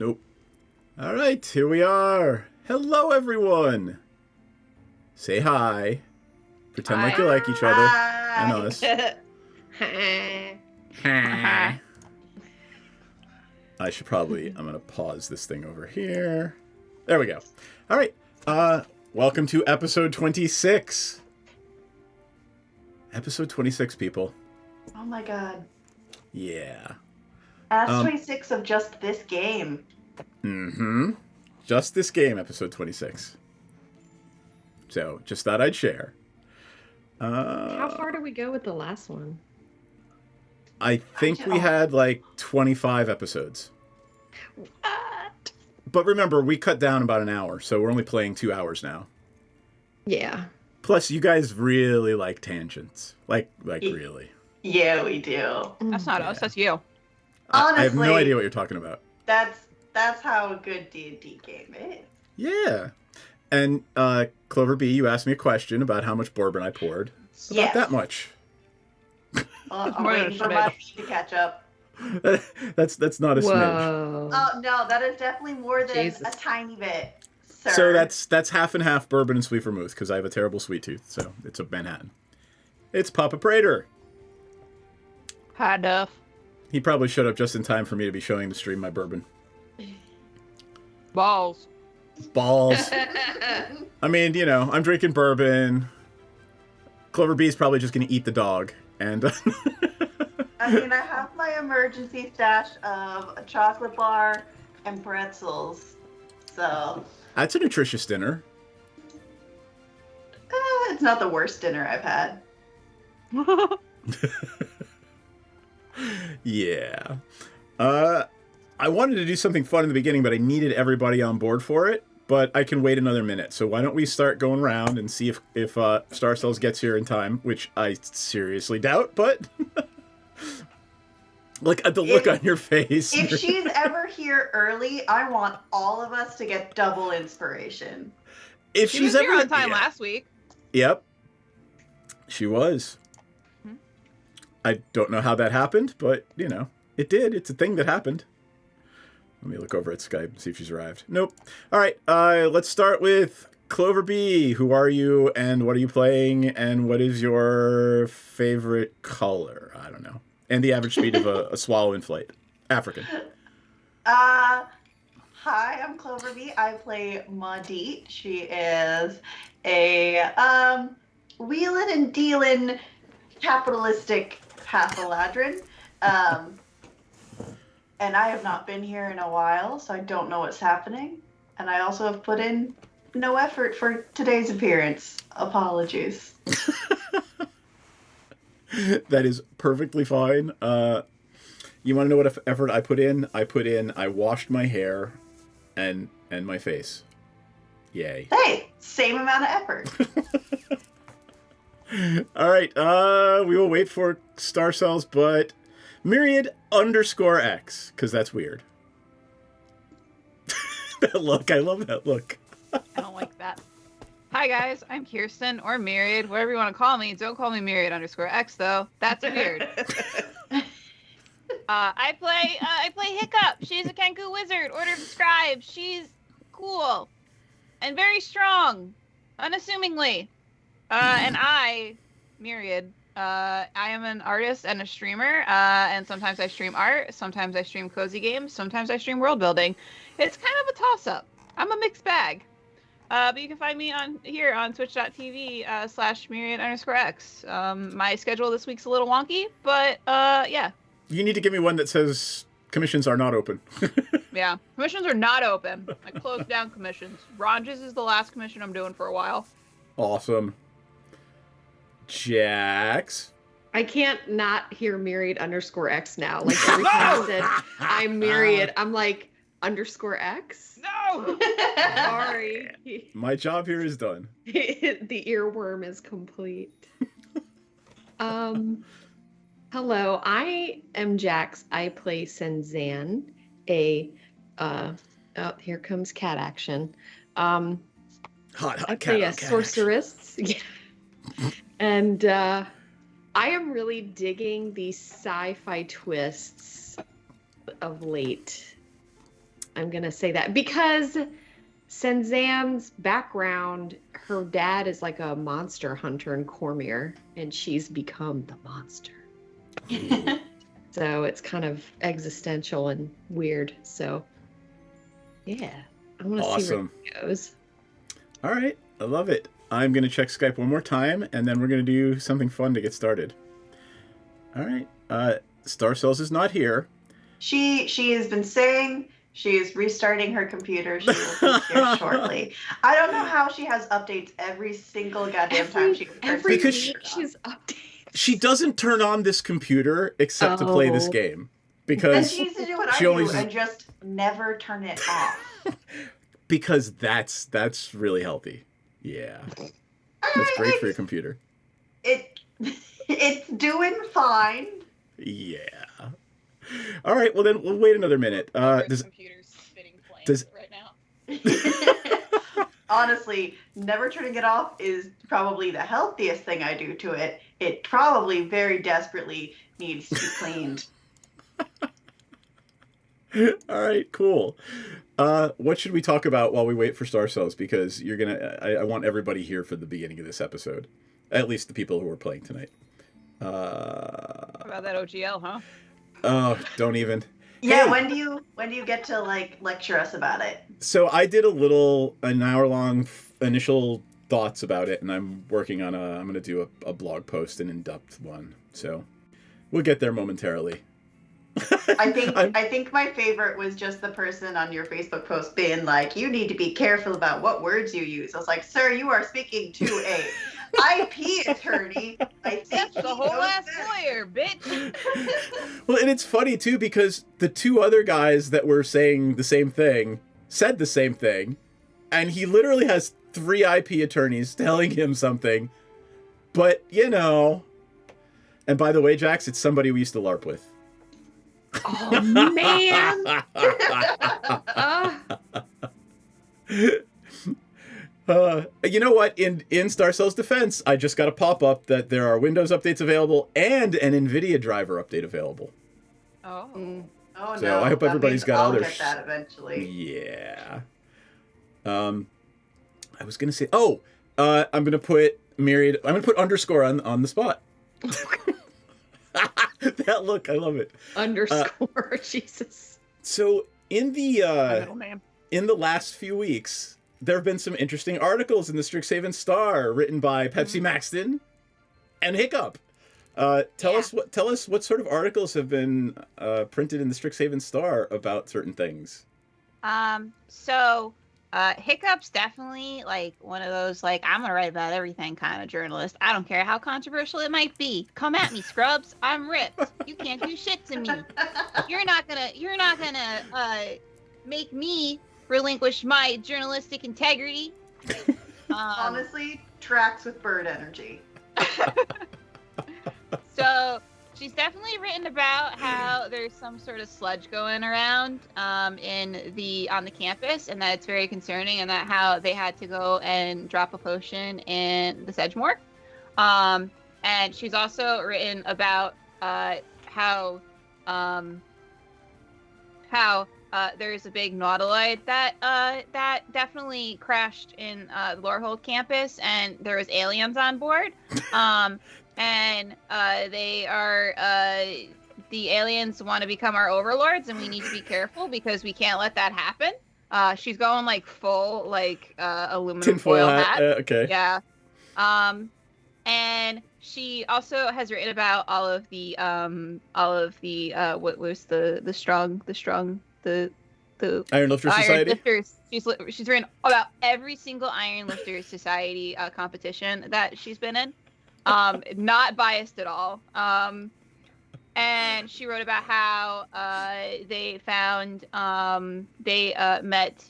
Nope. All right, here we are. Hello, everyone. Say hi. Pretend like you like each other and us. Hi. I'm going to pause this thing over here. There we go. All right. Welcome to episode 26. Episode 26, people. Oh my god. Yeah. That's 26 of just this game. Mm-hmm. Just this game, episode 26. So, just thought I'd share. How far did we go with the last one? I think we had like 25 episodes. What? But remember, we cut down about an hour, so we're only playing 2 hours now. Yeah. Plus, you guys really like tangents. Like really. Yeah, we do. That's not us, that's you. Honestly, I have no idea what you're talking about. That's how a good D&D game is. Yeah. And Clover B, you asked me a question about how much bourbon I poured. About that much. I'm waiting for my feet to catch up. That's not a smidge. Oh no, that is definitely more than a tiny bit, sir. So that's half and half bourbon and sweet vermouth because I have a terrible sweet tooth. So it's a Manhattan. It's Papa Prater. Hi, Duff. He probably showed up just in time for me to be showing the stream my bourbon. Balls. I mean, you know, I'm drinking bourbon. Clover B's probably just going to eat the dog. And I mean, I have my emergency stash of a chocolate bar and pretzels. So that's a nutritious dinner. It's not the worst dinner I've had. Yeah. I wanted to do something fun in the beginning, but I needed everybody on board for it. But I can wait another minute. So why don't we start going around and see if Star Cells gets here in time, which I seriously doubt, but look at the look on your face. If she's ever here early, I want all of us to get double inspiration. If She she's was here ever on time last week. Yep. She was. I don't know how that happened, but, you know, it did. It's a thing that happened. Let me look over at Skype and see if she's arrived. Nope. All right, let's start with Clover B. Who are you, and what are you playing, and what is your favorite color? I don't know. And the average speed of a swallow in flight. African. Hi, I'm Clover B. I play Maudit. She is a wheelin' and dealin' capitalistic pathologian. And I have not been here in a while, so I don't know what's happening. And I also have put in no effort for today's appearance. Apologies. That is perfectly fine. You want to know what effort I put in? I washed my hair and my face. Yay. Hey, same amount of effort. All right, we will wait for Star Cells, but Myriad_X, because that's weird. That look, I love that look. I don't like that. Hi guys, I'm Kirsten, or Myriad, whatever you want to call me. Don't call me Myriad_X though. That's weird. I play Hiccup. She's a Kenku wizard, Order of the Scribe. She's cool and very strong, unassumingly. And I, Myriad, I am an artist and a streamer, and sometimes I stream art, sometimes I stream cozy games, sometimes I stream world building. It's kind of a toss-up. I'm a mixed bag. But you can find me on twitch.tv /Myriad_X. My schedule this week's a little wonky, but yeah. You need to give me one that says commissions are not open. Yeah, commissions are not open. I closed down commissions. Ronges is the last commission I'm doing for a while. Awesome. Jax. I can't not hear Myriad_X now. Like every time I said I'm Myriad, I'm like _X. No! Sorry. My job here is done. The earworm is complete. Hello, I am Jax. I play Senzan, here comes cat action. Hot I cat. play a sorceress. Yeah. And I am really digging the sci-fi twists of late. I'm going to say that because Senzam's background, her dad is like a monster hunter in Cormier, and she's become the monster. So it's kind of existential and weird. So, yeah, I want to see where it goes. All right, I love it. I'm going to check Skype one more time, and then we're going to do something fun to get started. All right, Star Cells is not here. She has been saying she is restarting her computer. She will be here shortly. I don't know how she has updates every single goddamn time she every because she's updates. She doesn't turn on this computer except to play this game. Because then she needs to do what I do and just never turn it off. Because that's really healthy. Yeah. That's great for your computer. It's doing fine. Yeah. All right, well then we'll wait another minute. Computer's spitting flames right now. Honestly, never turning it off is probably the healthiest thing I do to it. It probably very desperately needs to be cleaned. All right, cool. What should we talk about while we wait for Star Cells? Because I want everybody here for the beginning of this episode. At least the people who are playing tonight. What about that OGL, huh? Oh, don't even. Yeah, hey. when do you get to lecture us about it? So I did an hour-long initial thoughts about it, and I'm working on I'm going to do a blog post, an in-depth one. So we'll get there momentarily. I think my favorite was just the person on your Facebook post being like, you need to be careful about what words you use. I was like, sir, you are speaking to a IP attorney. I think that's the whole ass lawyer, bitch. Well, and it's funny too because the two other guys that were saying the same thing said the same thing, and he literally has 3 IP attorneys telling him something. But and by the way, Jax, it's somebody we used to LARP with. Oh man. You know what? In Star Cell's defense, I just got a pop-up that there are Windows updates available and an NVIDIA driver update available. Oh. Oh, so no. I hope everybody's got other. I'll get that eventually. Yeah. I was gonna say. I'm gonna put Myriad. I'm gonna put underscore on the spot. That look, I love it. Underscore, Jesus. So in the last few weeks, there have been some interesting articles in the Strixhaven Star written by Pepsi Maxton and Hiccup. Tell us what sort of articles have been printed in the Strixhaven Star about certain things. So Hiccup's definitely like one of those like I'm gonna write about everything kind of journalist. I don't care how controversial it might be. Come at me, scrubs. I'm ripped. You can't do shit to me. You're not gonna make me relinquish my journalistic integrity. Honestly, tracks with bird energy. So she's definitely written about how there's some sort of sludge going around on the campus, and that it's very concerning, and that how they had to go and drop a potion in the Sedgemoor. And she's also written about how there's a big nautiloid that definitely crashed in the Lorehold campus, and there was aliens on board. And they are the aliens want to become our overlords, and we need to be careful because we can't let that happen. She's going like full like aluminum foil hat. Okay. Yeah. And she also has written about all of the what was the Iron Lifter Society. Lifters. She's written about every single Iron Lifter Society competition that she's been in. Not biased at all. And she wrote about how they found they met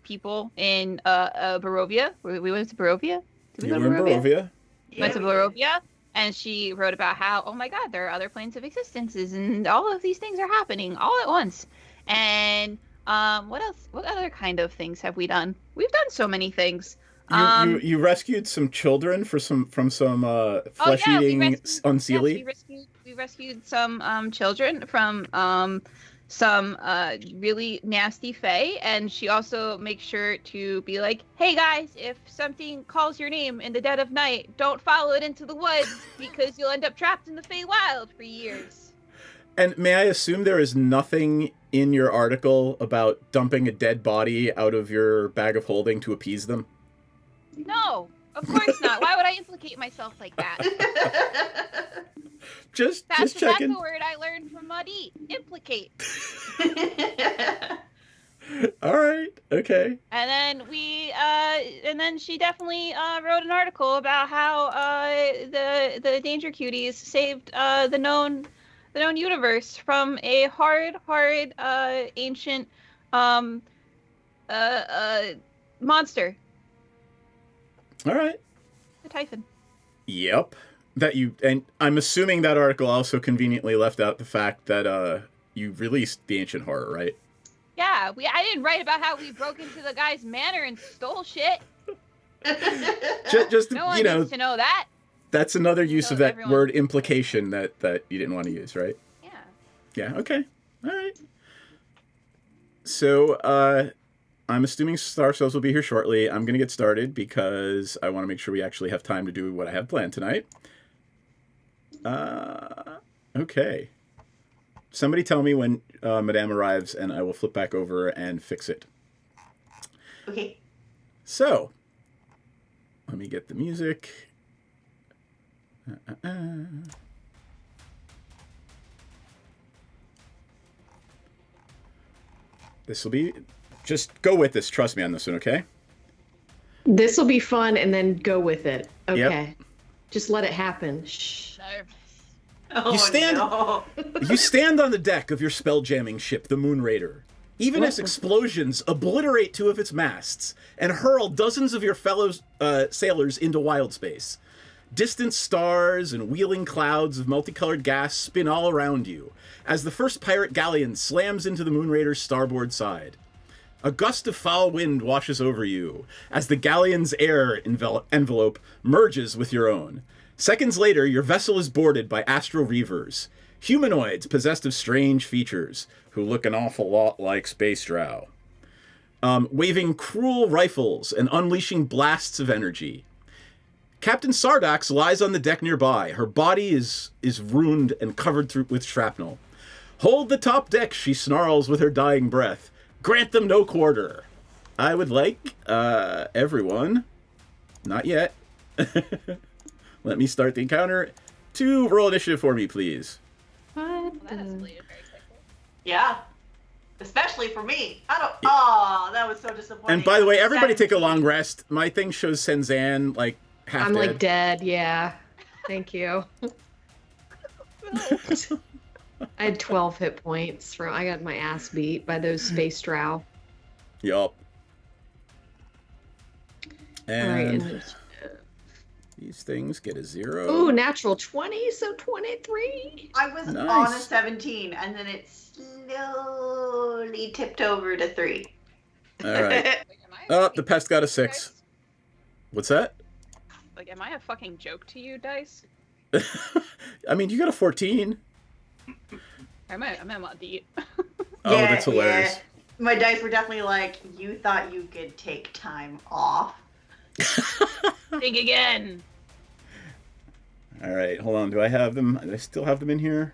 people in Barovia. We went to Barovia. Did we go to Barovia? Went to Barovia, and she wrote about how, oh my God, there are other planes of existences, and all of these things are happening all at once. And what else? What other kind of things have we done? We've done so many things. You rescued some children from some flesh-eating unseelie. Yes, we rescued some children from some really nasty fae, and she also makes sure to be like, hey guys, if something calls your name in the dead of night, don't follow it into the woods because you'll end up trapped in the Fey Wild for years. And may I assume there is nothing in your article about dumping a dead body out of your bag of holding to appease them? No, of course not. Why would I implicate myself like that? Just checking. That's the word I learned from Muddy. Implicate. All right. Okay. And then she definitely wrote an article about how the Danger Cuties saved the known universe from a hard ancient monster. All right. The Typhon. Yep. And I'm assuming that article also conveniently left out the fact that you released the ancient horror, right? Yeah, I didn't write about how we broke into the guy's manor and stole shit. Just no one needs to know that. That's another use of that word implication that you didn't want to use, right? Yeah. Yeah. Okay. All right. So I'm assuming Star Cells will be here shortly. I'm going to get started because I want to make sure we actually have time to do what I have planned tonight. Okay. Somebody tell me when Madame arrives, and I will flip back over and fix it. Okay. So, let me get the music. This will be... Just go with this. Trust me on this one, okay? This will be fun, and then go with it. Okay. Yep. Just let it happen. Shh. Oh, you stand on the deck of your spell-jamming ship, the Moon Raider. Even as explosions obliterate two of its masts and hurl dozens of your fellow sailors into wild space. Distant stars and wheeling clouds of multicolored gas spin all around you as the first pirate galleon slams into the Moon Raider's starboard side. A gust of foul wind washes over you as the galleon's air envelope merges with your own. Seconds later, your vessel is boarded by astral reavers, humanoids possessed of strange features who look an awful lot like space drow, waving cruel rifles and unleashing blasts of energy. Captain Sardax lies on the deck nearby. Her body is ruined and covered with shrapnel. Hold the top deck, she snarls with her dying breath. Grant them no quarter. I would like everyone, not yet, let me start the encounter, to roll initiative for me, please. Well, that escalated very quickly. Yeah. Especially for me. Oh, that was so disappointing. And by the way, everybody take a long rest. My thing shows Senzan, like, half I'm dead. like dead, yeah. Thank you. I had 12 hit points. I got my ass beat by those space drow. Yup. All right, And these things get a 0. ooh, natural 20, so 23. I was Nice. on a 17, and then it slowly tipped over to 3. All right. Like, Oh, the pest got a 6. What's that? Like, am I a fucking joke to you, Dice? I mean, you got a 14. I'm a deep. Oh, that's hilarious. Yeah. My dice were definitely like, you thought you could take time off. Think again. All right, hold on. Do I have them? Do I still have them in here?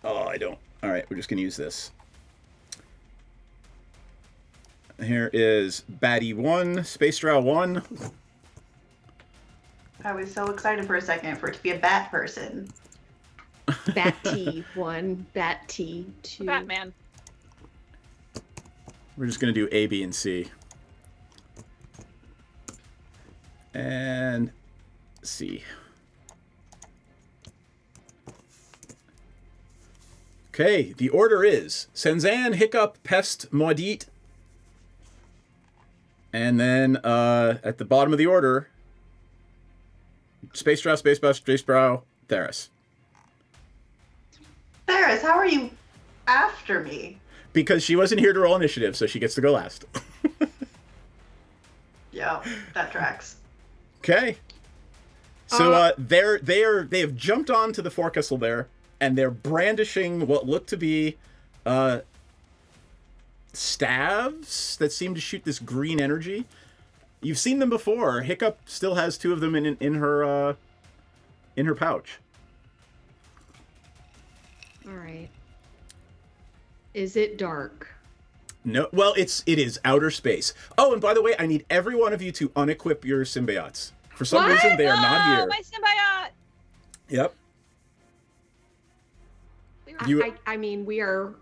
Oh, I don't. All right, we're just going to use this. Here is Baddie 1, Space Drow 1. I was so excited for a second for it to be a bat person. Bat T 1, Bat T 2. Batman. We're just going to do A, B, and C. And C. Okay, the order is Senzan, Hiccup, Pest, Maudit. And then at the bottom of the order, Space Drow, Space Bus, Space Brow, Theris. Theris, how are you after me? Because she wasn't here to roll initiative, so she gets to go last. Yeah, that tracks. Okay. So they have jumped onto the forecastle there, and they're brandishing what look to be staves that seem to shoot this green energy. You've seen them before. Hiccup still has 2 of them in her pouch. All right. Is it dark? No. Well, it is outer space. Oh, and by the way, I need every one of you to unequip your symbiotes. For some reason, they are not here. My symbiote. Yep. I mean, we are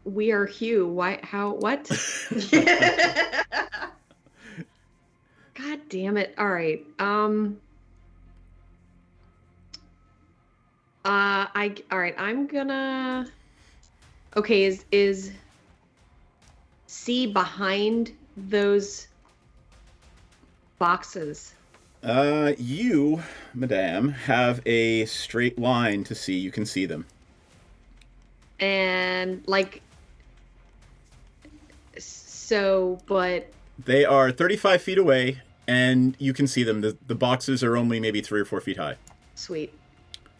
Hugh. Why? How? What? God damn it! All right. All right. I'm gonna. Okay. Is C behind those boxes? You, madame, have a straight line to see. You can see them. And like, so, but they are 35 feet away, and you can see them. The boxes are only maybe 3 or 4 feet high. Sweet.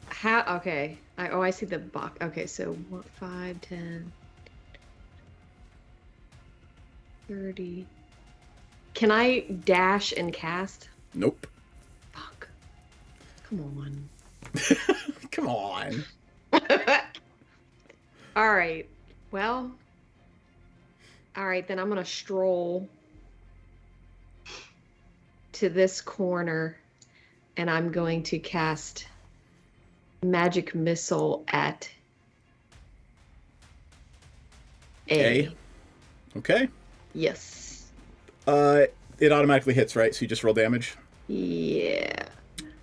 How? Okay. I see the box. Okay, so 5, 10, 30. Can I dash and cast? Nope. Fuck. Come on. Come on. All right. Well. All right, then I'm going to stroll to this corner and I'm going to cast Magic Missile at A. Okay. Yes. It automatically hits, right? So you just roll damage? Yeah.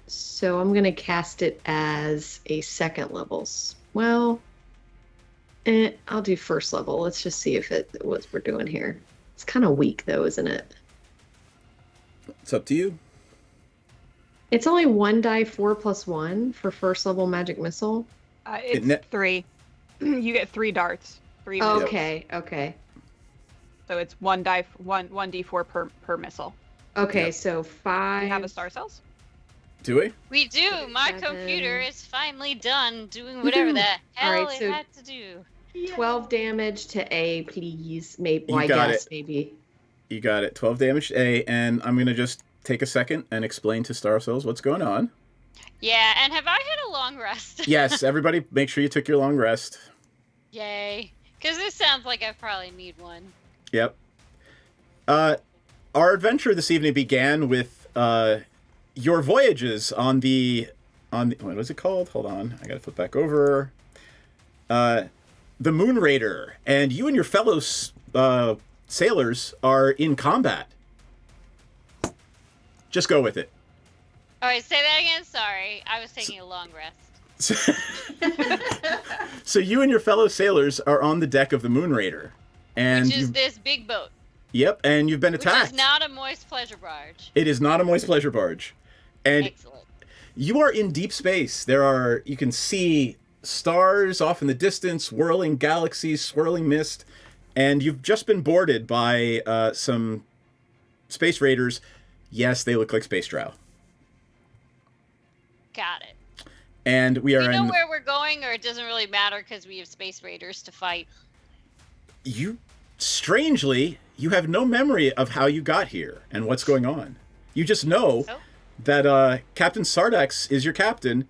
So I'm going to cast it as a second level. Well, I'll do first level. Let's just see if what we're doing here. It's kind of weak though, isn't it? It's up to you. It's only 1 die 4 + 1 for first level magic missile. It's 3. You get 3 darts. 3 missiles. Okay. So it's 1 d4 per missile. Okay, Yep. so 5. Do you have a star cells? Do we? We do. My 7. computer is finally done doing whatever the hell Alright, so it had to do. 12 damage to A, please. Maybe. You Well, I got guess it. maybe. You got it. 12 damage to A, and I'm going to just take a second and explain to Star Cells what's going on. Yeah, and have I had a long rest? Yes, everybody make sure you took your long rest. Yay. Because this sounds like I probably need one. Yep. Our adventure this evening began with your voyages on the what was it called? Hold on, I gotta flip back over. The Moon Raider, and you and your fellow sailors are in combat. Just go with it. Alright, say that again. Sorry. I was taking a long rest. So you and your fellow sailors are on the deck of the Moon Raider, and Which is this big boat. Yep, and you've been attacked. Which is not a moist pleasure barge. It is not a moist pleasure barge, and Excellent. you are in deep space. You can see stars off in the distance, whirling galaxies, swirling mist, and you've just been boarded by some space raiders. Yes, they look like space drow. Got it. And we are Do you know in. where we're going, or it doesn't really matter because we have space raiders to fight? Strangely, you have no memory of how you got here and what's going on. You just know Oh. that Captain Sardax is your captain.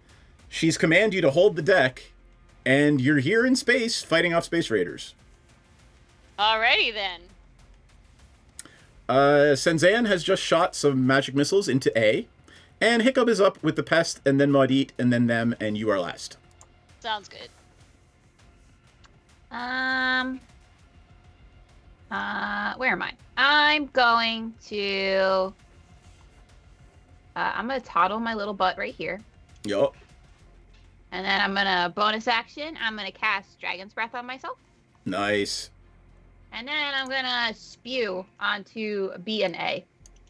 She's commanded you to hold the deck, and you're here in space fighting off space raiders. Alrighty then. Senzan has just shot some magic missiles into A, and Hiccup is up with the Pest, and then Maudit, and then them, and you are last. Sounds good. Where am I? I'm going to toddle my little butt right here. Yup. And then I'm gonna bonus action. I'm gonna cast Dragon's Breath on myself. Nice. And then I'm gonna spew onto B and A.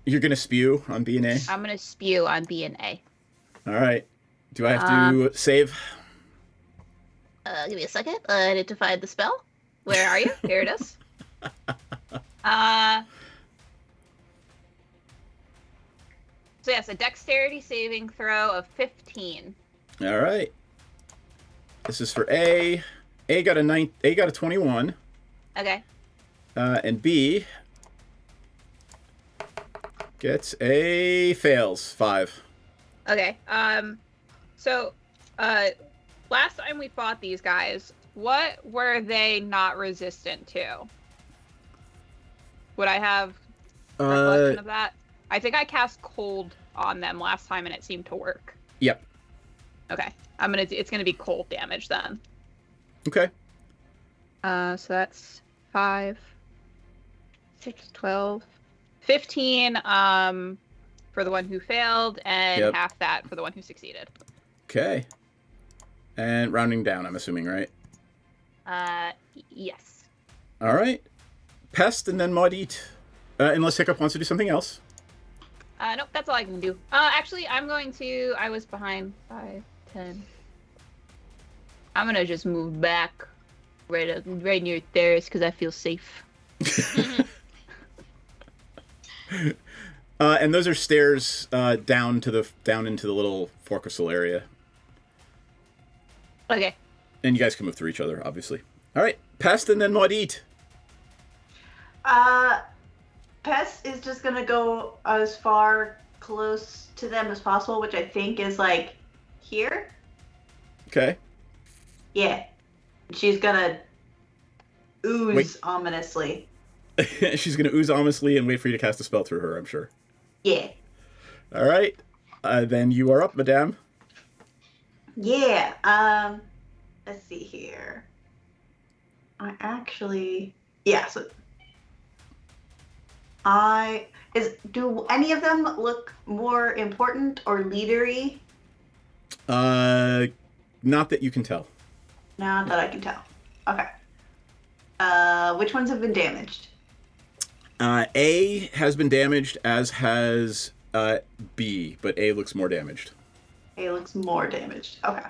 You're gonna spew on B and A? I'm gonna spew on B and A. Alright. Do I have to save? Give me a second. I need to find the spell. Where are you? Here it is. So yes, a dexterity saving throw of 15. Alright. This is for A. A got a 21. Okay. And B gets a fails 5. Okay. So, last time we fought these guys, what were they not resistant to? Would I have recollection of that? I think I cast cold on them last time, and it seemed to work. Yep. Okay. It's gonna be cold damage then. Okay. So that's 5, 6, 12, 15. For the one who failed, and half that for the one who succeeded. Okay. And rounding down, I'm assuming, right? Yes. All right. Pest and then Maudit. Unless Hiccup wants to do something else. Nope, that's all I can do. Actually, I was behind 5, 10. I'm gonna just move back right near Theris because I feel safe. And those are stairs down into the little forecastle area. Okay. And you guys can move through each other, obviously. All right, Pest and then Maudit. Pest is just gonna go as far close to them as possible, which I think is like here. Okay. Yeah. She's gonna ooze ominously. She's gonna ooze ominously and wait for you to cast a spell through her, I'm sure. Yeah. All right. Then you are up, madame. Yeah. Let's see here. Do any of them look more important or leadery? Not that you can tell. Not that I can tell. Okay. Which ones have been damaged? A has been damaged, as has B, but A looks more damaged. A looks more damaged. Okay.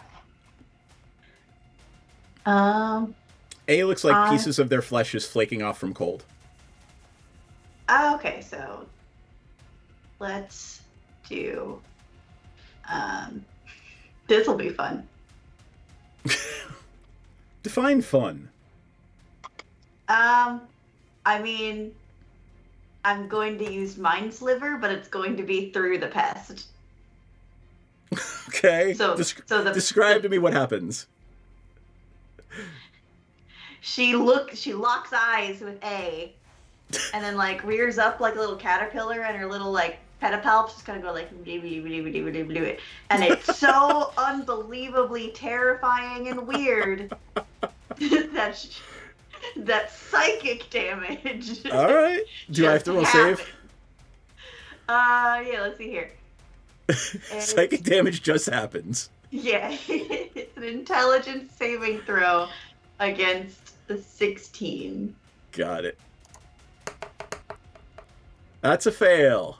A looks like pieces of their flesh is flaking off from cold. Okay, so let's do. This will be fun. Define fun. I mean, I'm going to use Mind Sliver, but it's going to be through the pest. Okay. Describe to me what happens. She locks eyes with A, and then like rears up like a little caterpillar, and her little like pedipalps just kind of go like it, and it's so unbelievably terrifying and weird that psychic damage. All right. Do I have to roll save? Yeah. Let's see here. Psychic damage just happens. Yeah, it's an intelligence saving throw against the 16. Got it. That's a fail.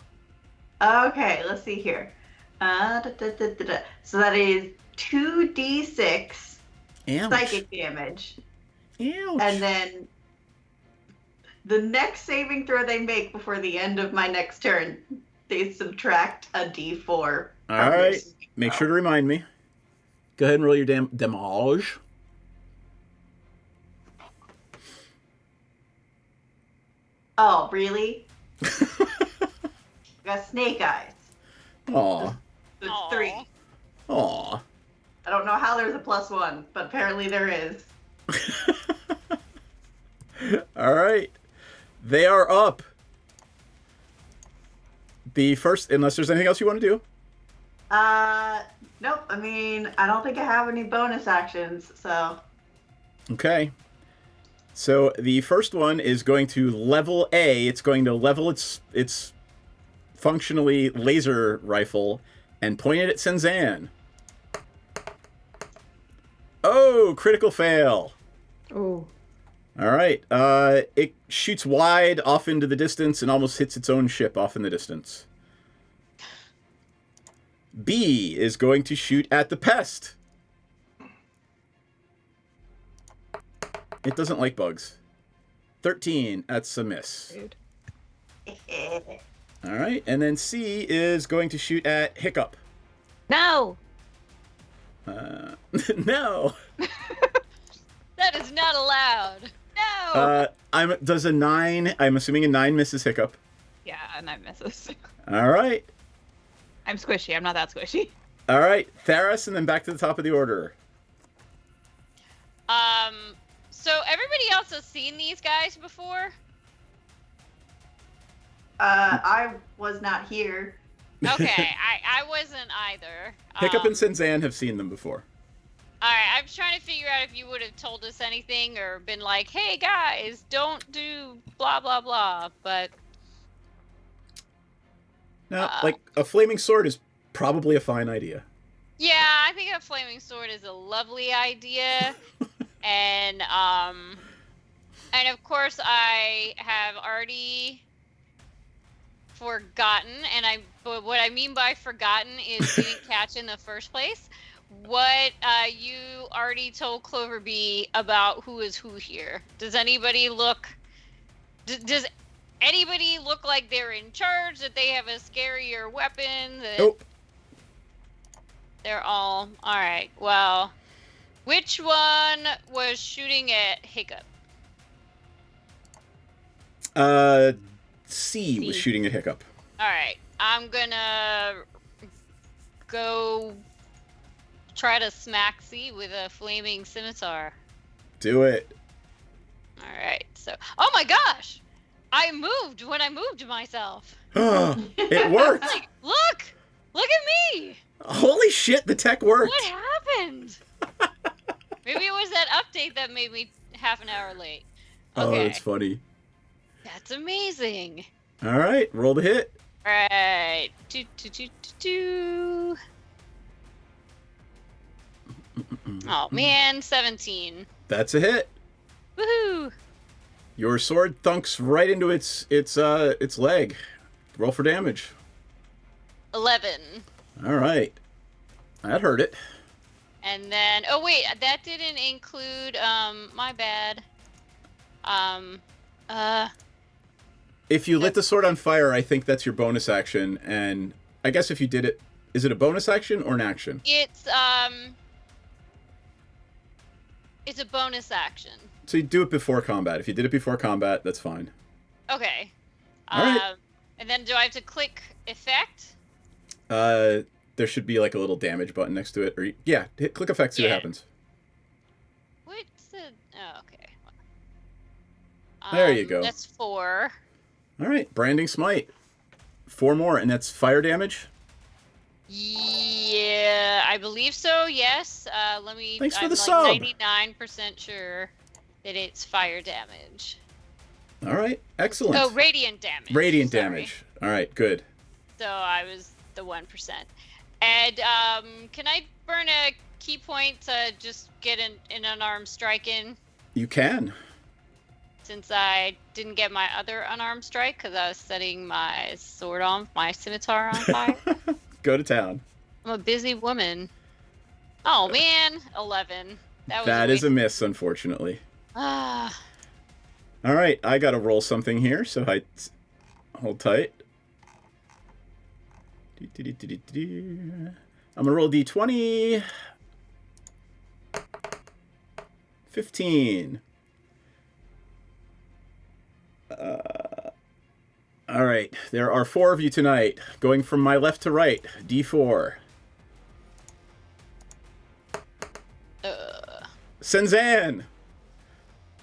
Okay, let's see here. So that is 2d6 psychic damage. Ouch. And then the next saving throw they make before the end of my next turn, they subtract a d4. All right. Make sure to remind me. Go ahead and roll your damage. Oh, really? Got snake eyes. Aw. So it's 3. Aw. I don't know how there's a +1, but apparently there is. All right. They are up. The first, unless there's anything else you want to do. Nope. I mean, I don't think I have any bonus actions, so. Okay. So the first one is going to level A. It's going to level its functionally laser rifle and point it at Senzan. Oh, critical fail. Oh. All right. It shoots wide off into the distance and almost hits its own ship off in the distance. B is going to shoot at the pest. It doesn't like bugs. 13. That's a miss. Dude. All right. And then C is going to shoot at Hiccup. No. No. That is not allowed. No. No. Does a 9? I'm assuming a 9 misses Hiccup. Yeah, and I misses. All right. I'm squishy. I'm not that squishy. All right, Theros, and then back to the top of the order. So everybody else has seen these guys before? I was not here. Okay, I wasn't either. Hiccup and Senzan have seen them before. Alright, I'm trying to figure out if you would have told us anything or been like, hey guys, don't do blah blah blah, but... Now, like, a flaming sword is probably a fine idea. Yeah, I think a flaming sword is a lovely idea. And of course I have already forgotten, but what I mean by forgotten is didn't catch in the first place what you already told Cloverbee about who is who here. Does anybody look does anybody look like they're in charge, that they have a scarier weapon? Nope. They're all right. Well, which one was shooting at Hiccup? C was shooting at Hiccup. Alright, I'm gonna go try to smack C with a flaming scimitar. Do it. Alright, so... Oh my gosh! I moved when I moved myself. It worked! Like, look! Look at me! Holy shit, the tech worked! What happened? Maybe it was that update that made me half an hour late. Okay. Oh, that's funny. That's amazing. All right, roll the hit. All right. Oh man, 17. That's a hit. Woohoo! Your sword thunks right into its leg. Roll for damage. 11. All right, that hurt it. And then, oh wait, that didn't include, my bad. If you lit the sword on fire, I think that's your bonus action, and I guess if you did it, is it a bonus action or an action? It's a bonus action. So you do it before combat. If you did it before combat, that's fine. Okay. All right. And then do I have to click effect? There should be like a little damage button next to it, or click effect, see what happens. What's the? Oh, okay. There you go. That's 4. All right, branding smite. 4 more, and that's fire damage. Yeah, I believe so. Yes. Let me. Thanks for I'm the like sub. 99% sure that it's fire damage. All right, excellent. Oh, radiant damage. Radiant Sorry. damage. All right, good. So I was the 1%. And can I burn a key point to just get an unarmed strike in? You can. Since I didn't get my other unarmed strike because I was setting my sword on, my scimitar on fire. Go to town. I'm a busy woman. Oh man, 11. That is a miss, unfortunately. Ah. All right, I gotta roll something here, so hold tight. I'm gonna roll d20. 15. All right, there are 4 of you tonight. Going from my left to right, d4. Senzan!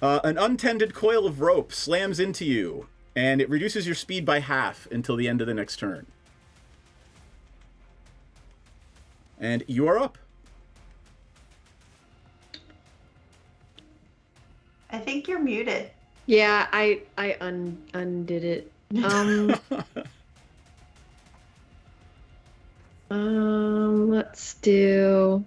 An untended coil of rope slams into you, and it reduces your speed by half until the end of the next turn. And you are up. I think you're muted. Yeah, I undid it. Let's do.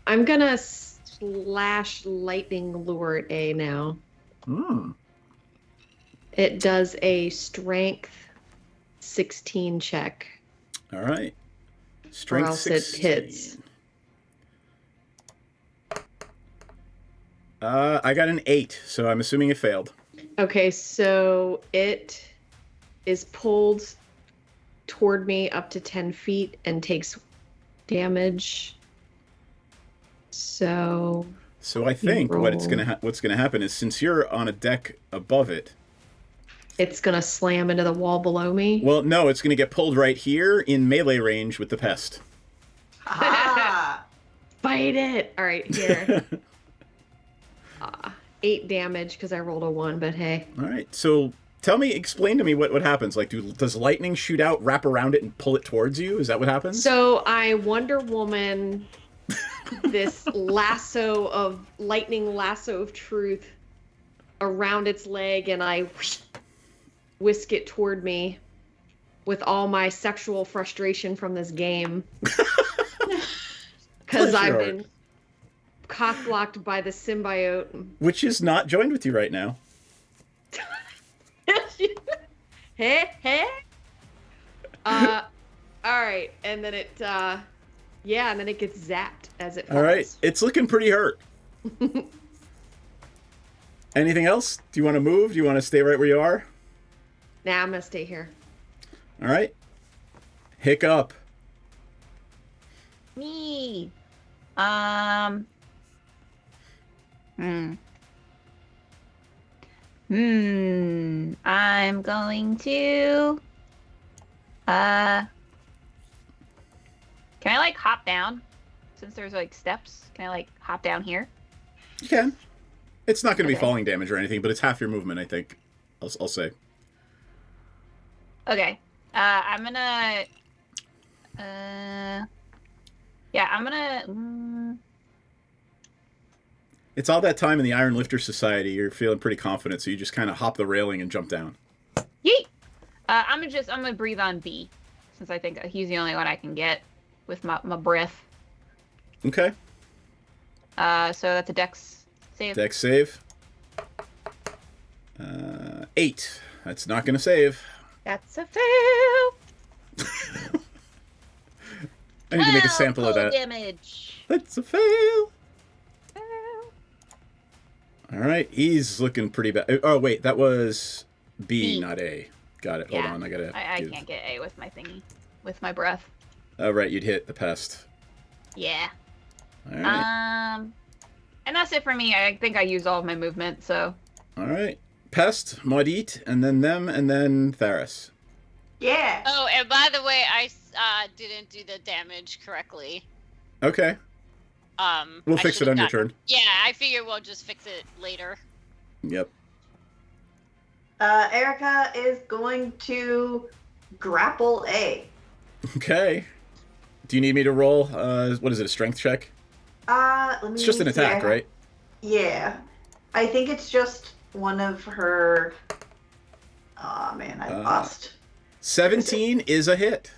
I'm gonna slash lightning lure at A now. It does a strength 16 check. All right. Strength or else 16. It hits. I got an 8, so I'm assuming it failed. Okay, so it is pulled toward me up to 10 feet and takes damage. So I think what's roll. gonna happen is, since you're on a deck above it, It's gonna slam into the wall below me. well, no, it's gonna get pulled right here in melee range with the pest. Ah. Fight it! All right, here. 8 damage because I rolled a 1, but hey. All right, so explain to me what happens. Like, does lightning shoot out, wrap around it, and pull it towards you? Is that what happens? So I Wonder Woman this lightning lasso of truth around its leg, and I whisk it toward me with all my sexual frustration from this game. Because I've been cock-blocked by the symbiote. Which is not joined with you right now. Hey. All right, and then it and then it gets zapped as it falls. All right, it's looking pretty hurt. Anything else? Do you want to move? Do you want to stay right where you are? Nah, I'm gonna stay here. All right. Hiccup. Me. I'm going to. Can I like hop down? Since there's like steps, can I like hop down here? You can. It's not going to be Okay. falling damage or anything, but it's half your movement, I think. I'll say. Okay. I'm gonna. Yeah, I'm gonna. It's all that time in the Iron Lifter Society. You're feeling pretty confident, so you just kind of hop the railing and jump down. Yeet. I'm gonna breathe on B, since I think he's the only one I can get with my breath. Okay. So that's a Dex save. Dex save. 8. That's not going to save. That's a fail. I need to make a sample of that. Damage. That's a fail. All right, he's looking pretty bad. Oh wait, that was B, not A. Got it. Hold on, I gotta. I can't get A with my thingy, with my breath. Oh right, you'd hit the pest. Yeah. All right. And that's it for me. I think I used all of my movement, so. All right. Pest, Maudit, and then them, and then Tharis. Yeah. Oh, and by the way, I didn't do the damage correctly. Okay. We'll fix it on your turn. Yeah, I figure we'll just fix it later. Yep. Erica is going to grapple A. Okay. Do you need me to roll? What is it? A strength check? Let me. It's just an attack, right? Yeah. I think it's just one of her. Oh man, I lost. 17 is a hit.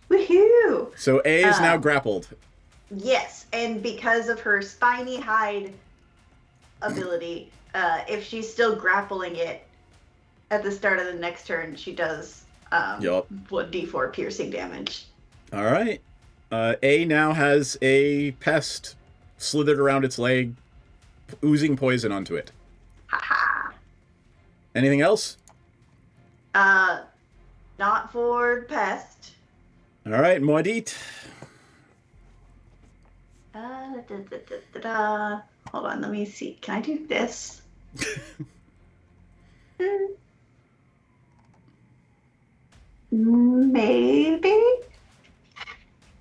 Woohoo! So A is now grappled. Yes, and because of her spiny hide ability, if she's still grappling it at the start of the next turn, she does 1d4 piercing damage. All right. A now has a pest slithered around its leg, oozing poison onto it. Haha. Anything else? Not for pest. All right, Maudit. Hold on, let me see. Can I do this? Maybe?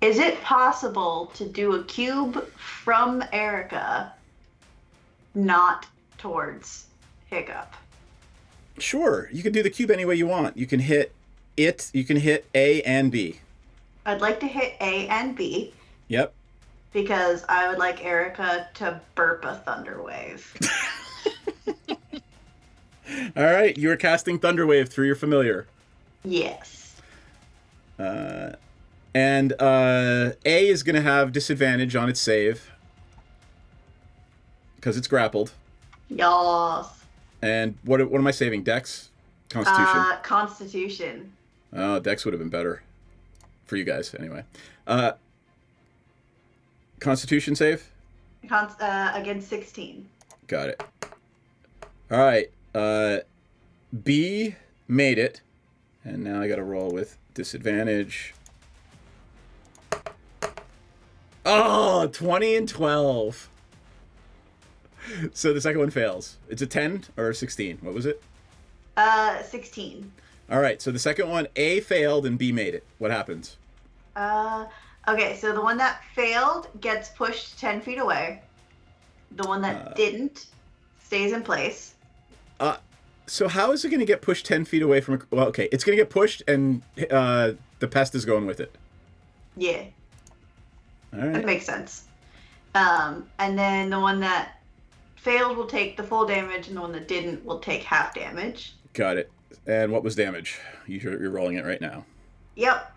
Is it possible to do a cube from Erica, not towards Hiccup? Sure, you can do the cube any way you want. You can hit it, you can hit A and B. I'd like to hit A and B. Yep. Because I would like Erica to burp a thunder wave. All right, you are casting Thunderwave through your familiar. Yes. And A is going to have disadvantage on its save because it's grappled. Yas. And what am I saving? Dex? Constitution? Constitution. Oh, Dex would have been better for you guys anyway. Constitution save? Against 16. Got it. All right. B made it. And now I got to roll with disadvantage. Oh, 20 and 12. So the second one fails. It's a 10 or a 16. What was it? 16. All right. So the second one, A failed and B made it. What happens? Okay, so the one that failed gets pushed 10 feet away. The one that didn't stays in place. So how is it going to get pushed 10 feet away from... Well, okay. It's going to get pushed and the pest is going with it. Yeah. All right. That makes sense. And then the one that failed will take the full damage, and the one that didn't will take half damage. Got it. And what was damage? You're rolling it right now. Yep.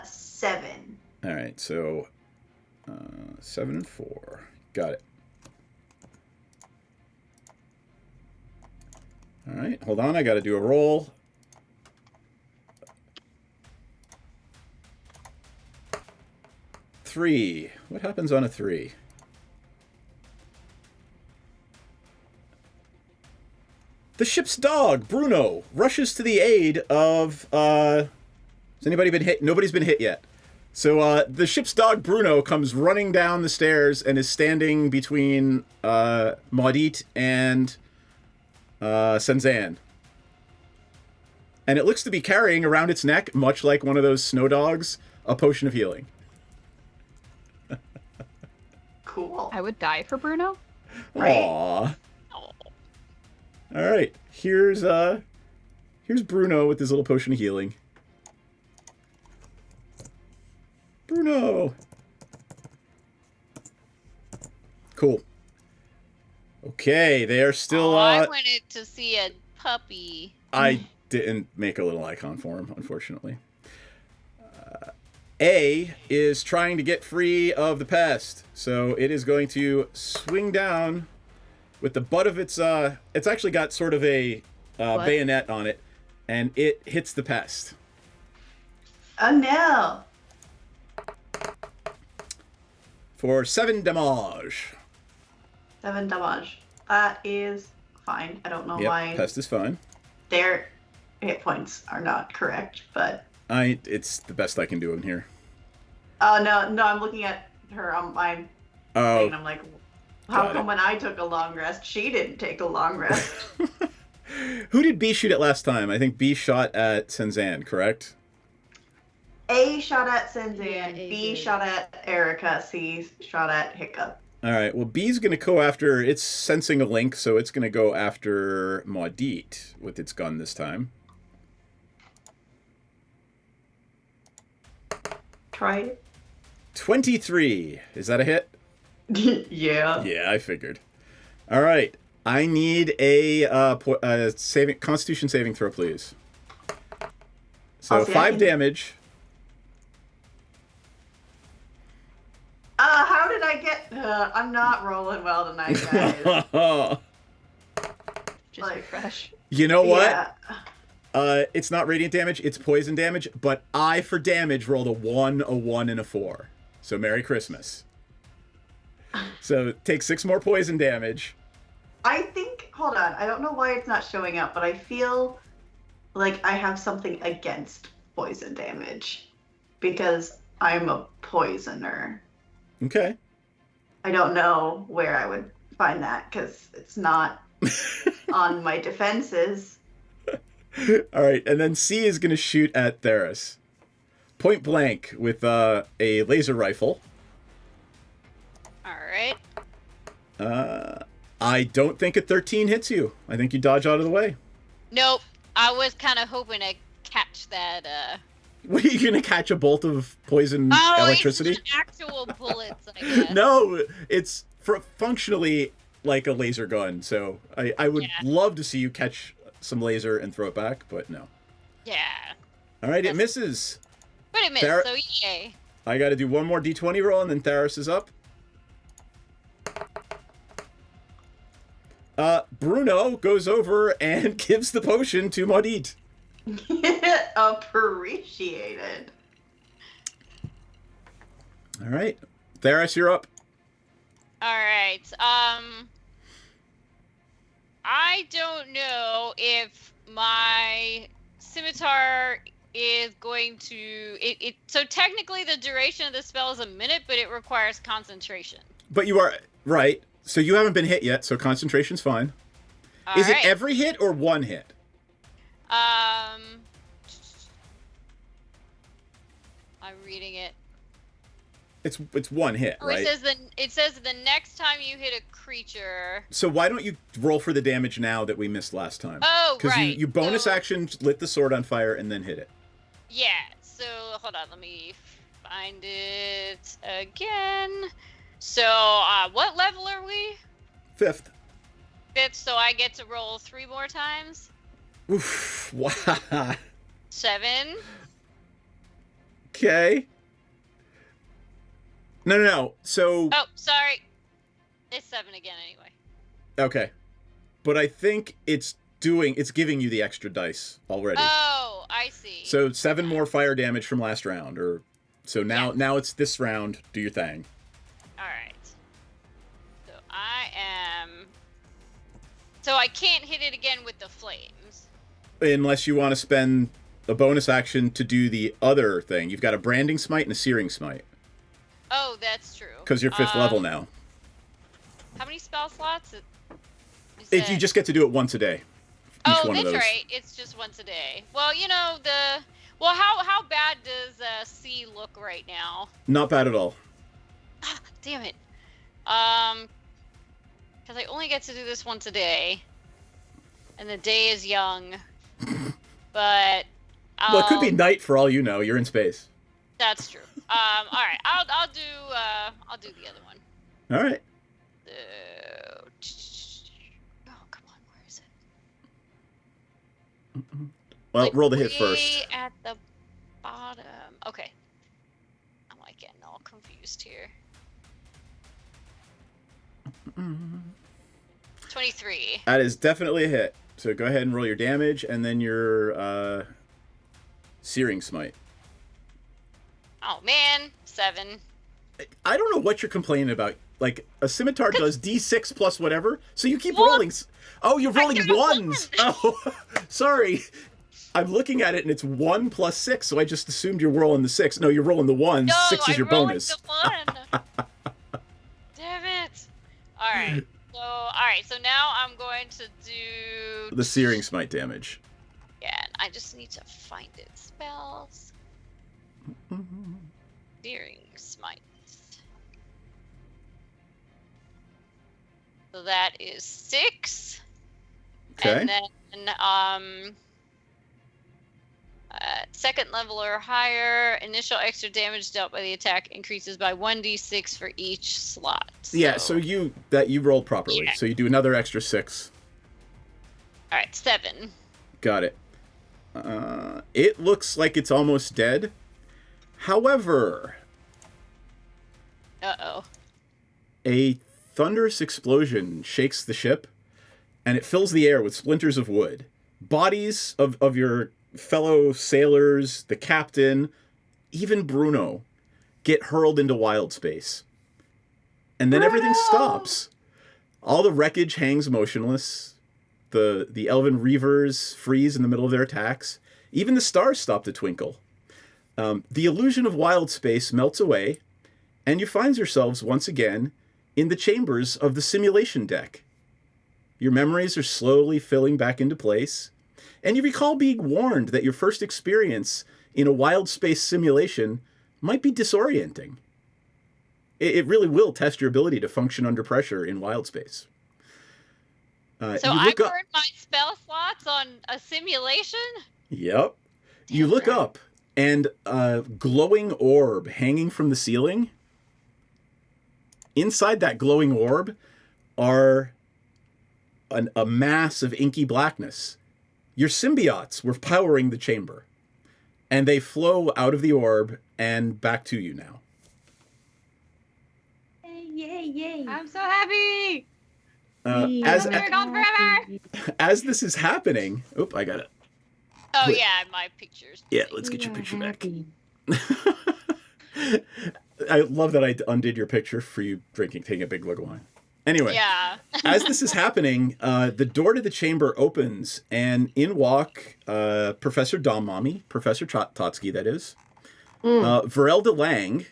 7. All right. So 7 and 4. Got it. All right. Hold on. I got to do a roll. Three. What happens on a 3? The ship's dog, Bruno, rushes to the aid of... has anybody been hit? Nobody's been hit yet. So the ship's dog, Bruno, comes running down the stairs and is standing between Maudit and Senzan. And it looks to be carrying around its neck, much like one of those snow dogs, a potion of healing. Cool. I would die for Bruno. Right. Aww. All right, here's Bruno with his little potion of healing. Bruno. Cool. Okay, they are still. I wanted to see a puppy. I didn't make a little icon for him, unfortunately. A is trying to get free of the pest, so it is going to swing down with the butt of its. It's actually got sort of a bayonet on it, and it hits the pest. Oh no. For 7 damage. 7 damage. That is fine. I don't know why Pest is fine. their hit points are not correct, but It's the best I can do in here. oh no, I'm looking at her on my thing, and I'm like, how Got come it. when I took a long rest, she didn't take a long rest? Who did B shoot at last time? I think B shot at Senzan, correct? A shot at Senzan, Yeah, A B did. shot at Erica, C shot at Hiccup. All right. Well, B's going to go after. It's sensing a link, so it's going to go after Maudit with its gun this time. Try it. 23. Is that a hit? Yeah. Yeah, I figured. All right. I need a Constitution saving throw, please. So I'll see, 5 damage. How did I get? I'm not rolling well tonight, guys. Just Like- refresh. You know what? Yeah. It's not radiant damage, it's poison damage, but I, for damage, rolled a 1, and a 4. So Merry Christmas. So take 6 more poison damage. I think, hold on, I don't know why it's not showing up, but I feel like I have something against poison damage because I'm a poisoner. Okay. I don't know where I would find that because it's not on my defenses. All right, and then C is going to shoot at Theris. Point blank with a laser rifle. All right. I don't think a 13 hits you. I think you dodge out of the way. Nope. I was kind of hoping to catch that. What, are you going to catch a bolt of poison electricity? It's actual bullets, I guess. No, it's functionally like a laser gun. So I would love to see you catch some laser and throw it back, but no. Yeah. All right, it misses. But it missed, There- so yay. I got to do one more d20 roll, and then Theris is up. Bruno goes over and gives the potion to Maudit. Appreciated. All right, Theris, you're up. All right. I don't know if my scimitar is going to so technically the duration of the spell is a minute, but it requires concentration. But you are right. So you haven't been hit yet, so concentration's fine. Is it every hit or one hit? I'm reading it. It's one hit, right? It says the next time you hit a creature. So why don't you roll for the damage now that we missed last time? Oh, right. Because you bonus action lit the sword on fire and then hit it. Yeah. So hold on, let me find it again. So what level are we? Fifth. So I get to roll 3 more times. Oof! Wow. 7. Okay. No. So. Oh, sorry. It's 7 again anyway. Okay. But I think it's giving you the extra dice already. Oh, I see. So 7 more fire damage from last round, so now it's this round. Do your thing. All right. So I can't hit it again with the flames. Unless you want to spend a bonus action to do the other thing. You've got a branding smite and a searing smite. Oh, that's true. Because you're 5th level now. How many spell slots? You just get to do it once a day. Oh, that's right. It's just once a day. Well, how bad does C look right now? Not bad at all. Ah, damn it. Because I only get to do this once a day, and the day is young. But well, it could be night for all you know. You're in space. That's true. All right. I'll do the other one. All right. Oh, come on. Where is it? Well, roll the hit first. At the bottom. Okay. I'm getting all confused here. 23. That is definitely a hit. So go ahead and roll your damage, and then your searing smite. Oh man, 7. I don't know what you're complaining about. Like, a scimitar does D6 plus whatever, so you keep rolling. Oh, you're rolling ones. Oh, sorry. I'm looking at it, and it's 1 plus 6, so I just assumed you're rolling the 6. No, you're rolling the 1. No, 6 is your bonus. The 1. Damn it. All right. So now I'm going to do the searing smite damage. Yeah, I just need to find it. Spells. Searing smite. So that is 6. Okay. And then second level or higher, initial extra damage dealt by the attack increases by 1d6 for each slot. Yeah, so you rolled properly. Yeah. So you do another extra 6. All right, 7. Got it. It looks like it's almost dead. However, a thunderous explosion shakes the ship, and it fills the air with splinters of wood. Bodies of your fellow sailors, the captain, even Bruno, get hurled into wild space. And then everything stops. All the wreckage hangs motionless. The elven reavers freeze in the middle of their attacks. Even the stars stop to twinkle. The illusion of wild space melts away, and you find yourselves once again in the chambers of the simulation deck. Your memories are slowly filling back into place, and you recall being warned that your first experience in a wild space simulation might be disorienting. It really will test your ability to function under pressure in wild space. So I burned my spell slots on a simulation? Yep. You look up, and a glowing orb hanging from the ceiling. Inside that glowing orb are a mass of inky blackness. Your symbiotes were powering the chamber, and they flow out of the orb and back to you now. Yay. I'm so happy. As this is happening, I got it. Oh yeah, my pictures. Yeah, let's get your picture back. I love that I undid your picture for you taking a big look of wine. Anyway, Yeah. as this is happening, the door to the chamber opens, and in walk Professor Domami, Professor Totsky, that is, Verelda Lang,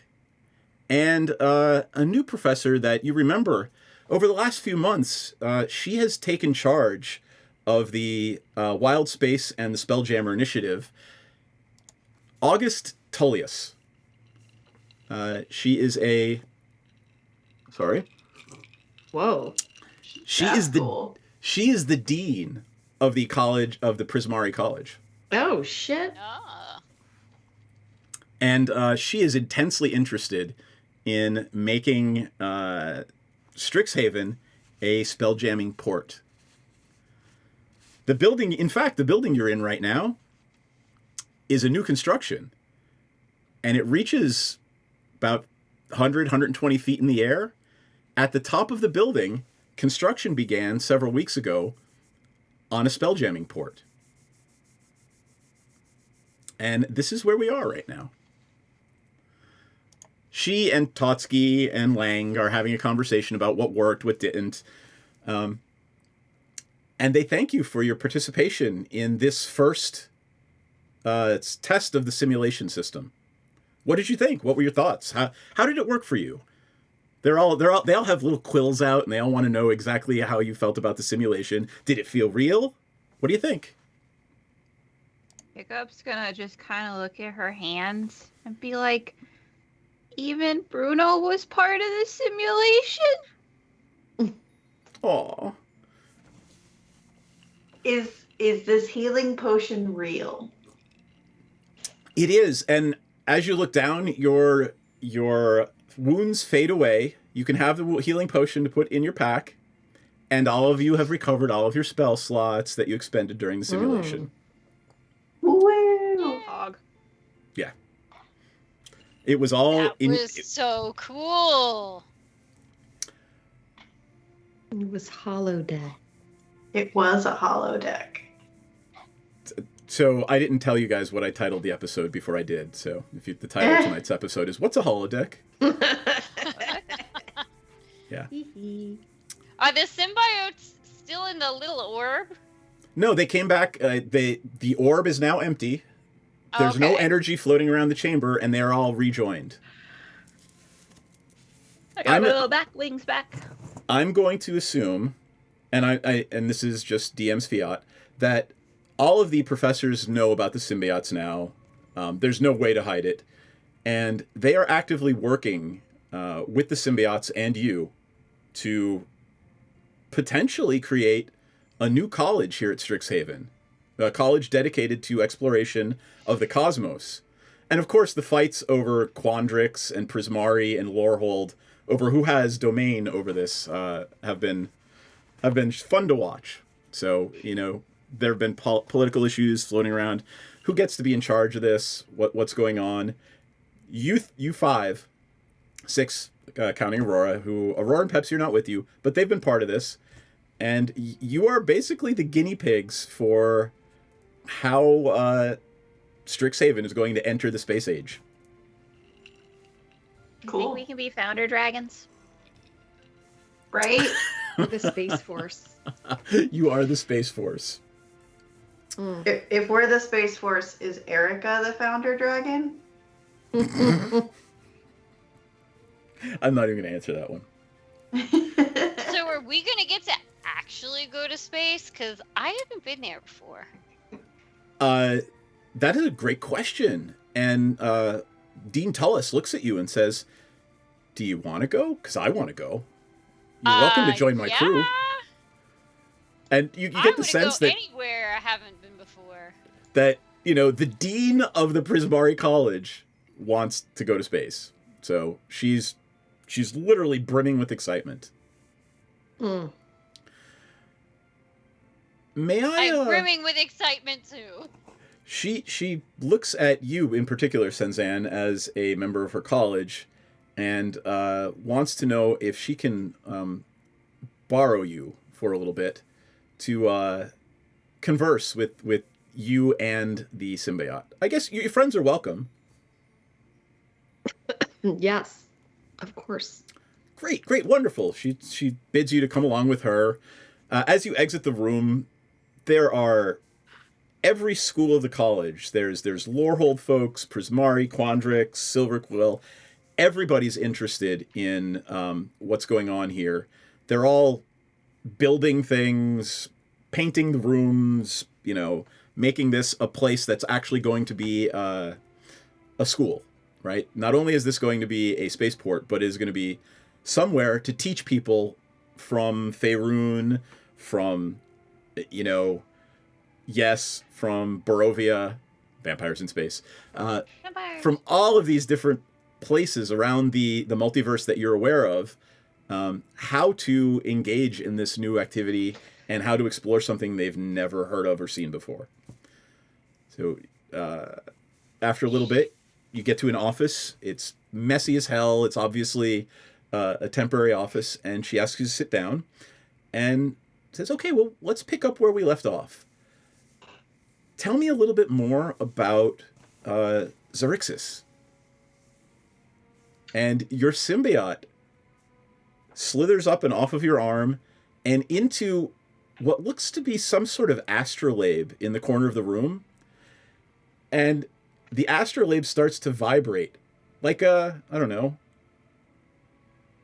and a new professor that you remember. Over the last few months, she has taken charge of the Wild Space and the Spelljammer Initiative, August Tullius. She is a... Sorry? Whoa. She That's is the cool. she is the dean of the college of the Prismari College, Oh, shit. Ah. and she is intensely interested in making Strixhaven a spelljamming port. The building, in fact, the building you're in right now, is a new construction, and it reaches about 100, 120 feet in the air. At the top of the building, construction began several weeks ago on a spelljamming port. And this is where we are right now. She and Totsky and Lang are having a conversation about what worked, what didn't. And they thank you for your participation in this first test of the simulation system. What did you think? What were your thoughts? How did it work for you? They all have little quills out, and they all want to know exactly how you felt about the simulation. Did it feel real? What do you think? Hiccup's gonna just kind of look at her hands and be like, even Bruno was part of the simulation? Aw. Is this healing potion real? It is, and as you look down, your wounds fade away. You can have the healing potion to put in your pack, and all of you have recovered all of your spell slots that you expended during the simulation. Woo! Hog. Yeah. It was all That was so cool. It was holodeck. It was a holodeck. So I didn't tell you guys what I titled the episode before I did. So the title of tonight's episode is "What's a Holodeck?" Yeah. Are the symbiotes still in the little orb? No, they came back. The orb is now empty. There's no Okay. energy floating around the chamber, and they're all rejoined. I got my little back wings back. I'm going to assume, and and this is just DM's fiat, that all of the professors know about the symbiotes now. There's no way to hide it, and they are actively working with the symbiotes and you to potentially create a new college here at Strixhaven, a college dedicated to exploration of the cosmos. And of course, the fights over Quandrix and Prismari and Lorehold over who has domain over this have been fun to watch. So, there have been political issues floating around. Who gets to be in charge of this? What's going on? You 6, counting Aurora, Aurora and Pepsi are not with you, but they've been part of this. And you are basically the guinea pigs for how Strixhaven is going to enter the space age. Cool. Think we can be founder dragons? Right? The Space Force. You are the Space Force. If we're the Space Force, is Erica the founder dragon? I'm not even going to answer that one. So are we gonna get to actually go to space? Because I haven't been there before. That is a great question. And Dean Tullis looks at you and says, "Do you want to go? Because I want to go. You're welcome to join my crew." And you get the sense that anywhere I haven't been before. that the dean of the Prismari College wants to go to space. So she's literally brimming with excitement. May I? I'm brimming with excitement too. She looks at you in particular, Senzan, as a member of her college, and wants to know if she can borrow you for a little bit to converse with you and the symbiote. I guess your friends are welcome. Yes, of course. Great, wonderful. She bids you to come along with her. As you exit the room, there are every school of the college. There's Lorehold folks, Prismari, Quandrix, Silverquill. Everybody's interested in what's going on here. They're all building things, painting the rooms, making this a place that's actually going to be a school, right? Not only is this going to be a spaceport, but it is going to be somewhere to teach people from Faerun, from, from Barovia, vampires in space, Vampires. from all of these different places around the multiverse that you're aware of, how to engage in this new activity and how to explore something they've never heard of or seen before. So after a little bit, you get to an office. It's messy as hell. It's obviously a temporary office, and she asks you to sit down and says, okay, well, let's pick up where we left off. Tell me a little bit more about Xerxes. And your symbiote slithers up and off of your arm and into what looks to be some sort of astrolabe in the corner of the room. And the astrolabe starts to vibrate like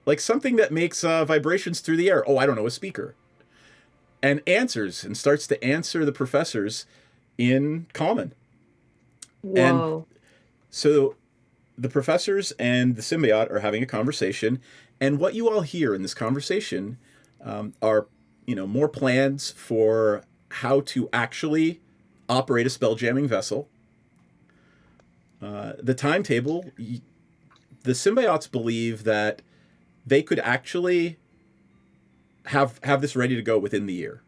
like something that makes vibrations through the air. Oh, I don't know, a speaker. And answers and starts to answer the professors in common. Whoa. And so the professors and the symbiote are having a conversation, and what you all hear in this conversation are, more plans for how to actually operate a spell-jamming vessel. The timetable, the symbiotes believe that they could actually have this ready to go within the year,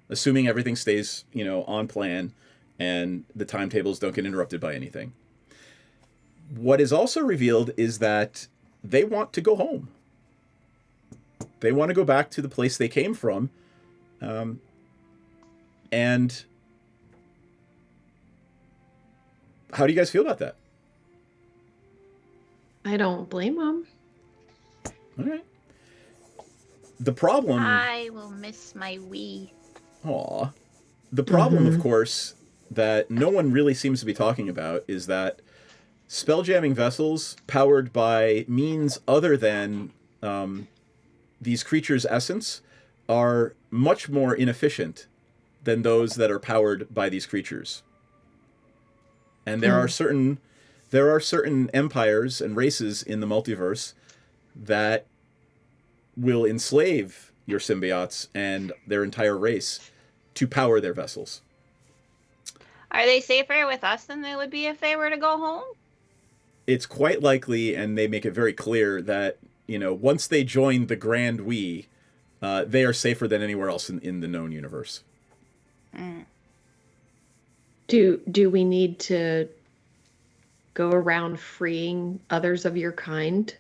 assuming everything stays, on plan and the timetables don't get interrupted by anything. What is also revealed is that they want to go home. They want to go back to the place they came from. And how do you guys feel about that? I don't blame them. All right. The problem... I will miss my Wii. Aw. The problem, of course, that no one really seems to be talking about is that spell-jamming vessels powered by means other than these creatures' essence are much more inefficient than those that are powered by these creatures. And there are certain empires and races in the multiverse that will enslave your symbiotes and their entire race to power their vessels. Are they safer with us than they would be if they were to go home? It's quite likely, and they make it very clear that, once they join the Grand We, they are safer than anywhere else in the known universe. Mm. Do we need to go around freeing others of your kind?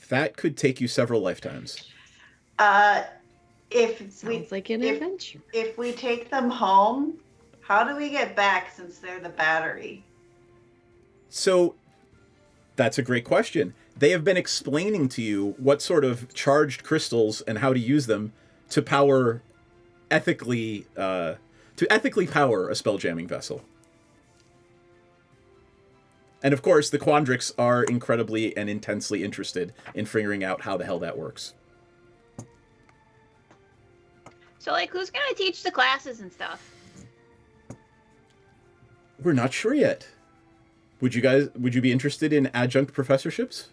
That could take you several lifetimes. Sounds like an adventure. If we take them home, how do we get back since they're the battery? So, that's a great question. They have been explaining to you what sort of charged crystals and how to use them to power ethically power a spell-jamming vessel. And of course, the Quandrix are incredibly and intensely interested in figuring out how the hell that works. So, who's gonna teach the classes and stuff? We're not sure yet. Would you be interested in adjunct professorships?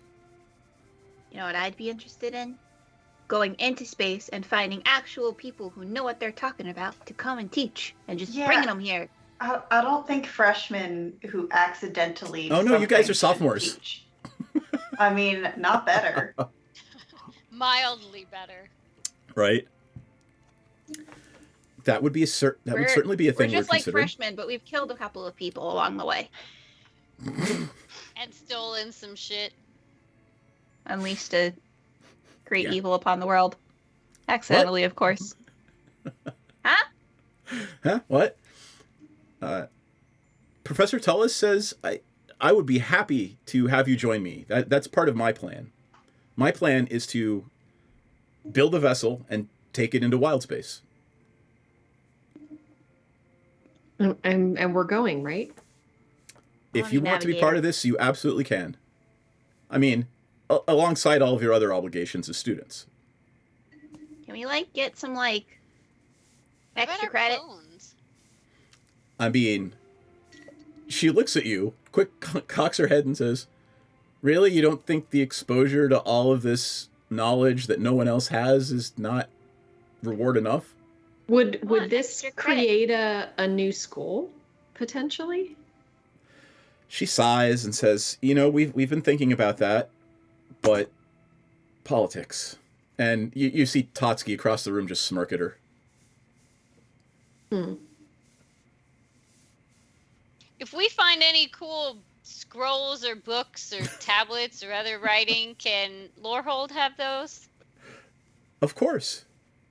You know what I'd be interested in? Going into space and finding actual people who know what they're talking about to come and teach, and just bringing them here. I don't think freshmen who accidentally... Oh no, you guys are sophomores. I mean, not better. Mildly better. Right? That would certainly be a thing We're just like considering. freshmen, but we've killed a couple of people along the way. And stolen some shit. Unleashed a great evil upon the world. Accidentally, of course. Huh? Huh? What? Professor Tullis says, I would be happy to have you join me. That's part of my plan. My plan is to build a vessel and take it into wild space. And we're going, right? If you want to be part of this, you absolutely can. I mean, alongside all of your other obligations as students. Can we like get some like What about extra our credit? phones? I mean, she looks at you, quick cocks her head and says, "Really? You don't think the exposure to all of this knowledge that no one else has is not reward enough?" Would Well, this extra credit. create a new school potentially? She sighs and says, "You know, we've been thinking about that, but politics." And you see Totsky across the room just smirk at her. If we find any cool scrolls or books or tablets or other writing, can Lorehold have those? Of course.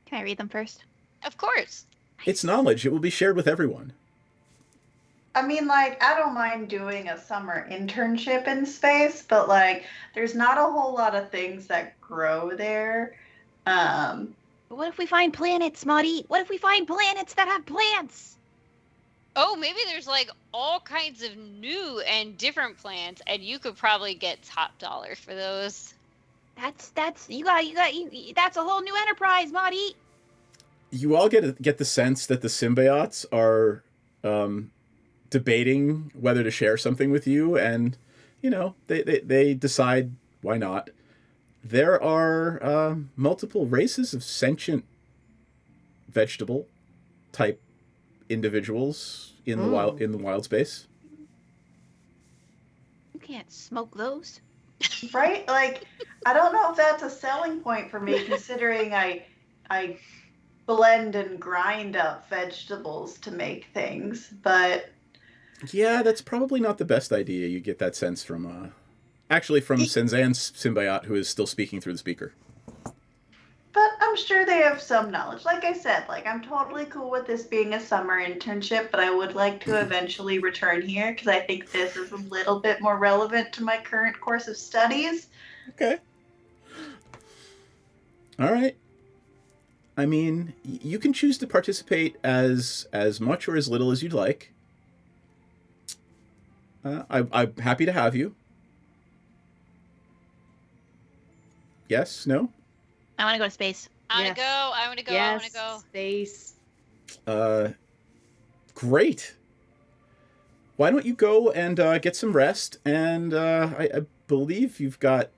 Can I read them first? Of course. It's knowledge. It will be shared with everyone. I mean, like, I don't mind doing a summer internship in space, but like, there's not a whole lot of things that grow there. But what if we find planets, Maudie? What if we find planets that have plants? Oh, maybe there's like all kinds of new and different plants, and you could probably get top dollar for those. That's that's a whole new enterprise, Maudie. You all get the sense that the symbiotes are debating whether to share something with you, and you know they decide why not. There are multiple races of sentient vegetable type individuals in the wild space. You can't smoke those. Right? Like, I don't know if that's a selling point for me, considering I blend and grind up vegetables to make things, but Yeah, that's probably not the best idea. You get that sense from Senzan's symbiote, who is still speaking through the speaker. But I'm sure they have some knowledge. Like I said, like, I'm totally cool with this being a summer internship, but I would like to eventually return here because I think this is a little bit more relevant to my current course of studies. Okay. All right. I mean, you can choose to participate as much or as little as you'd like. I'm happy to have you. Yes? No? I want to go to space. I want Yes. to go. I want to go. I want to go. Space. Great. Why don't you go and get some rest? And I believe you've got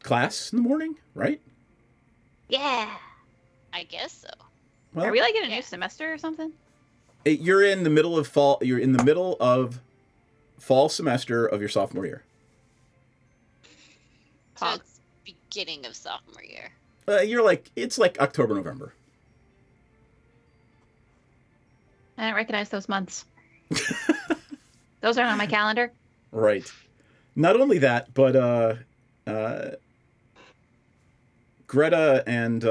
class in the morning, right? Yeah. I guess so. Well, Are we like in a yeah. new semester or something? you're in the middle of fall. You're in the middle of fall semester of your sophomore year. So Pog. it's beginning of sophomore year. It's like October, November. I don't recognize those months. Those aren't on my calendar. Right. Not only that, but Greta and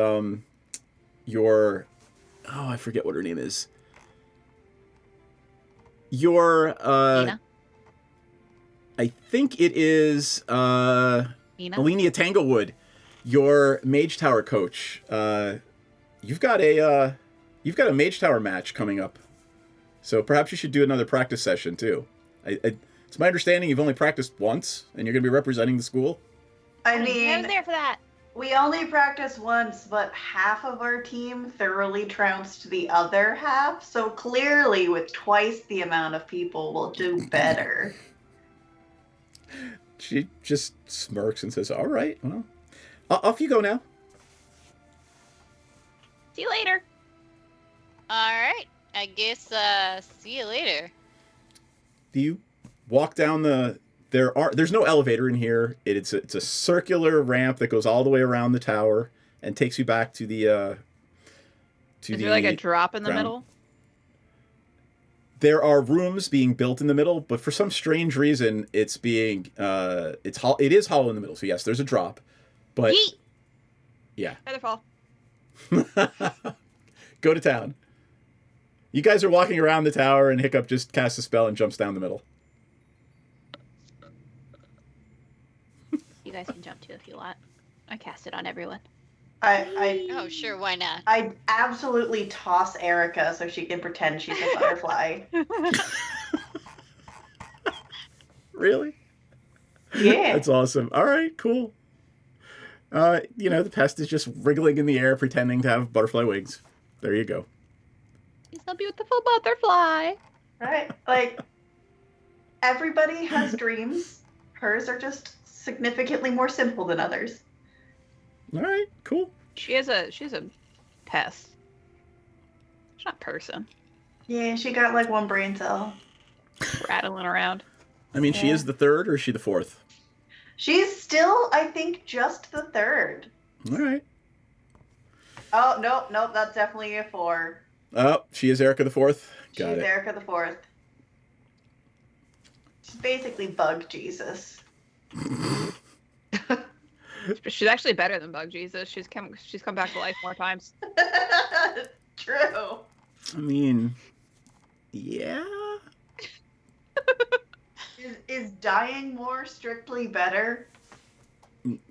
I forget what her name is. Nina? I think it is Nina? Alenia Tanglewood, your Mage Tower coach. You've got a Mage Tower match coming up, so perhaps you should do another practice session too. It's my understanding you've only practiced once, and you're going to be representing the school. I I was mean, there for that. we only practiced once, but half of our team thoroughly trounced the other half, so clearly with twice the amount of people, we'll do better. She just smirks and says, "All right, well, off you go now." See you later. All right. I guess see you later. Do you walk down there's no elevator in here. It's a circular ramp that goes all the way around the tower and takes you back to the Is there like a drop in the ground. middle? There are rooms being built in the middle, but for some strange reason, it is hollow in the middle. So yes, there's a drop, but Yeet! yeah, Feather fall. go to town. You guys are walking around the tower, and Hiccup just casts a spell and jumps down the middle. You guys can jump too if you want. I cast it on everyone. Oh, sure, why not? I absolutely toss Erica so she can pretend she's a butterfly. Really? Yeah. That's awesome. All right, cool. The pest is just wriggling in the air, pretending to have butterfly wings. There you go. He's a beautiful butterfly. Right? Like, everybody has dreams. Hers are just significantly more simple than others. All right, cool. She's a pest. She's not a person. Yeah, she got like one brain cell. Rattling around. I mean, she is the third, or is she the fourth? She's still, I think, just the third. All right. Oh, nope, that's definitely a 4. Oh, she is Erica the fourth. Got She's it. Erica the 4th. She's basically Bug Jesus. She's actually better than Bug Jesus. She's come back to life more times. True. I mean, yeah. Is dying more strictly better?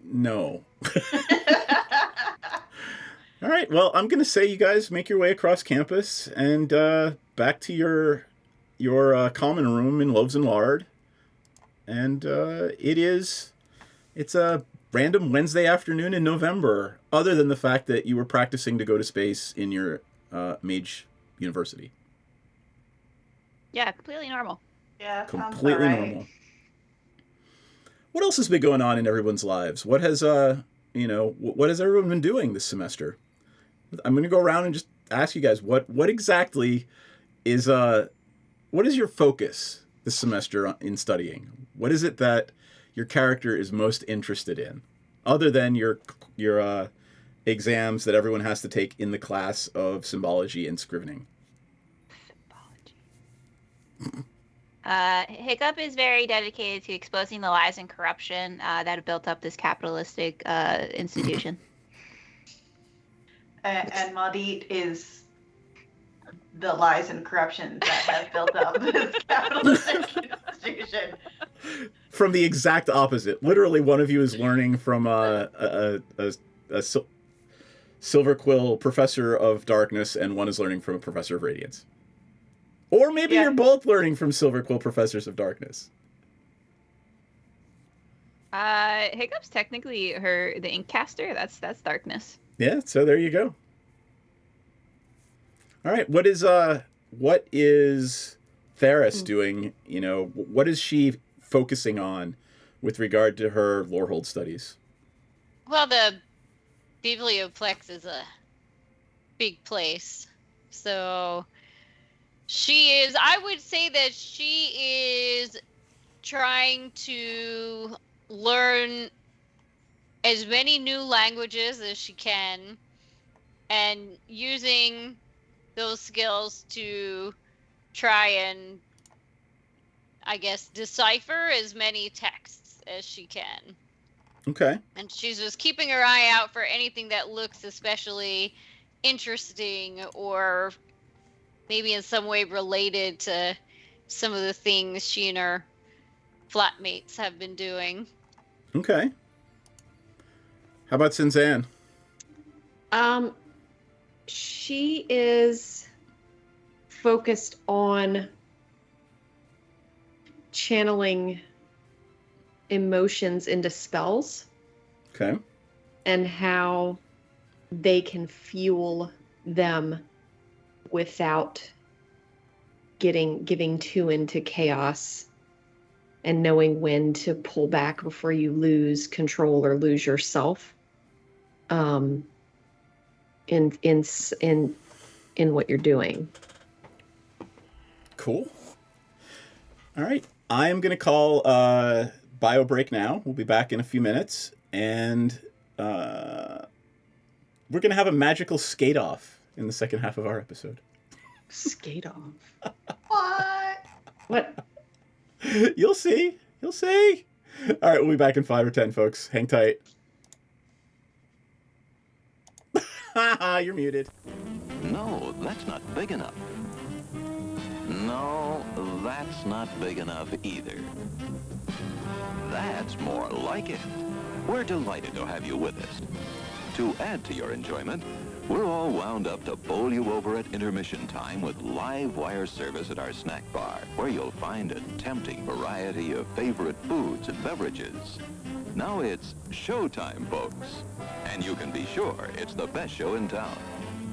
No. All right. Well, I'm gonna say you guys make your way across campus and back to your common room in Loaves and Lard, and it's a random Wednesday afternoon in November. Other than the fact that you were practicing to go to space in your mage university. Yeah, completely normal. Yeah, Completely normal. What else has been going on in everyone's lives? What has what has everyone been doing this semester? I'm going to go around and just ask you guys what exactly is what is your focus this semester in studying? What is it that your character is most interested in, other than your exams that everyone has to take in the class of symbology and scrivening? Hiccup is very dedicated to exposing the lies and corruption that have built up this capitalistic institution. And Maudit is the lies and corruption that have built up this capitalistic institution. From the exact opposite. Literally, one of you is learning from a Silver Quill professor of darkness, and one is learning from a professor of radiance. Or maybe you're both learning from Silver Quill professors of darkness. Hiccup's technically the Inkcaster. That's darkness. Yeah, so there you go. All right, what is Theris doing? What is she focusing on with regard to her Lorehold studies? Well, the Biblioplex is a big place, so I would say that she is trying to learn as many new languages as she can and using those skills to try and, I guess, decipher as many texts as she can. Okay. And she's just keeping her eye out for anything that looks especially interesting or maybe in some way related to some of the things she and her flatmates have been doing. Okay. How about Sinzan? She is focused on channeling emotions into spells. Okay. And how they can fuel them without giving too into chaos, and knowing when to pull back before you lose control or lose yourself in what you're doing. Cool. All right. I am going to call bio break now. We'll be back in a few minutes, and we're going to have a magical skate off in the second half of our episode. Skate off? What? You'll see. You'll see. All right, we'll be back in 5 or 10, folks. Hang tight. You're muted. No, that's not big enough. No, that's not big enough either. That's more like it. We're delighted to have you with us. To add to your enjoyment, we're all wound up to bowl you over at intermission time with live wire service at our snack bar, where you'll find a tempting variety of favorite foods and beverages. Now it's showtime, folks. And you can be sure it's the best show in town.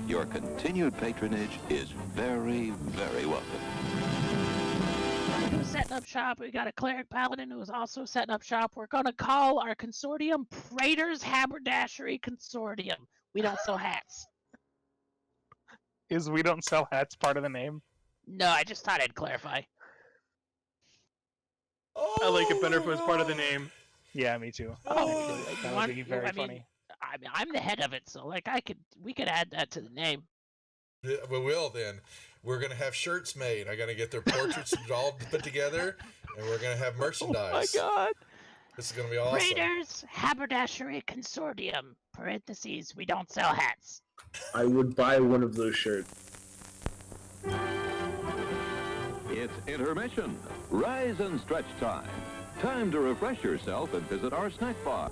Your continued patronage is very, very welcome. Who's setting up shop? We got a cleric paladin who is also setting up shop. We're going to call our consortium Praetor's Haberdashery Consortium. We don't sell hats. Is we don't sell hats part of the name? No, I just thought I'd clarify. Oh, I like it better if it was part of the name. Yeah, me too. Oh, That would be very funny. I mean, I'm the head of it, so like we could add that to the name. Yeah, we will then. We're going to have shirts made. I got to get their portraits all put together, and we're going to have merchandise. Oh my god. This is going to be awesome. Praetor's Haberdashery Consortium, parentheses, we don't sell hats. I would buy one of those shirts. It's intermission. Rise and stretch time. Time to refresh yourself and visit our snack bar.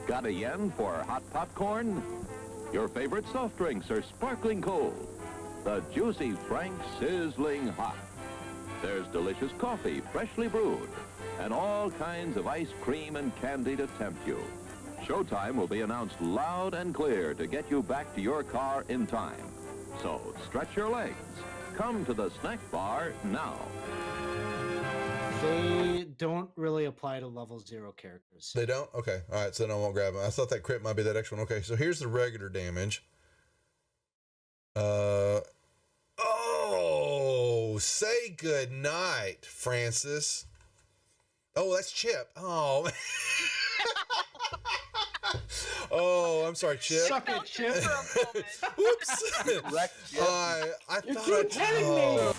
Got a yen for hot popcorn? Your favorite soft drinks are sparkling cold. The juicy Frank sizzling hot. There's delicious coffee, freshly brewed, and all kinds of ice cream and candy to tempt you. Showtime will be announced loud and clear to get you back to your car in time. So stretch your legs. Come to the snack bar now. They don't really apply to level 0 characters. They don't? Okay. All right. So then I won't grab them. I thought that crit might be that extra one. Okay. So here's the regular damage. Oh, say good night, Francis. Oh, that's Chip. Oh, oh, I'm sorry, Chip. Suck it, Chip. Whoops. I thought I...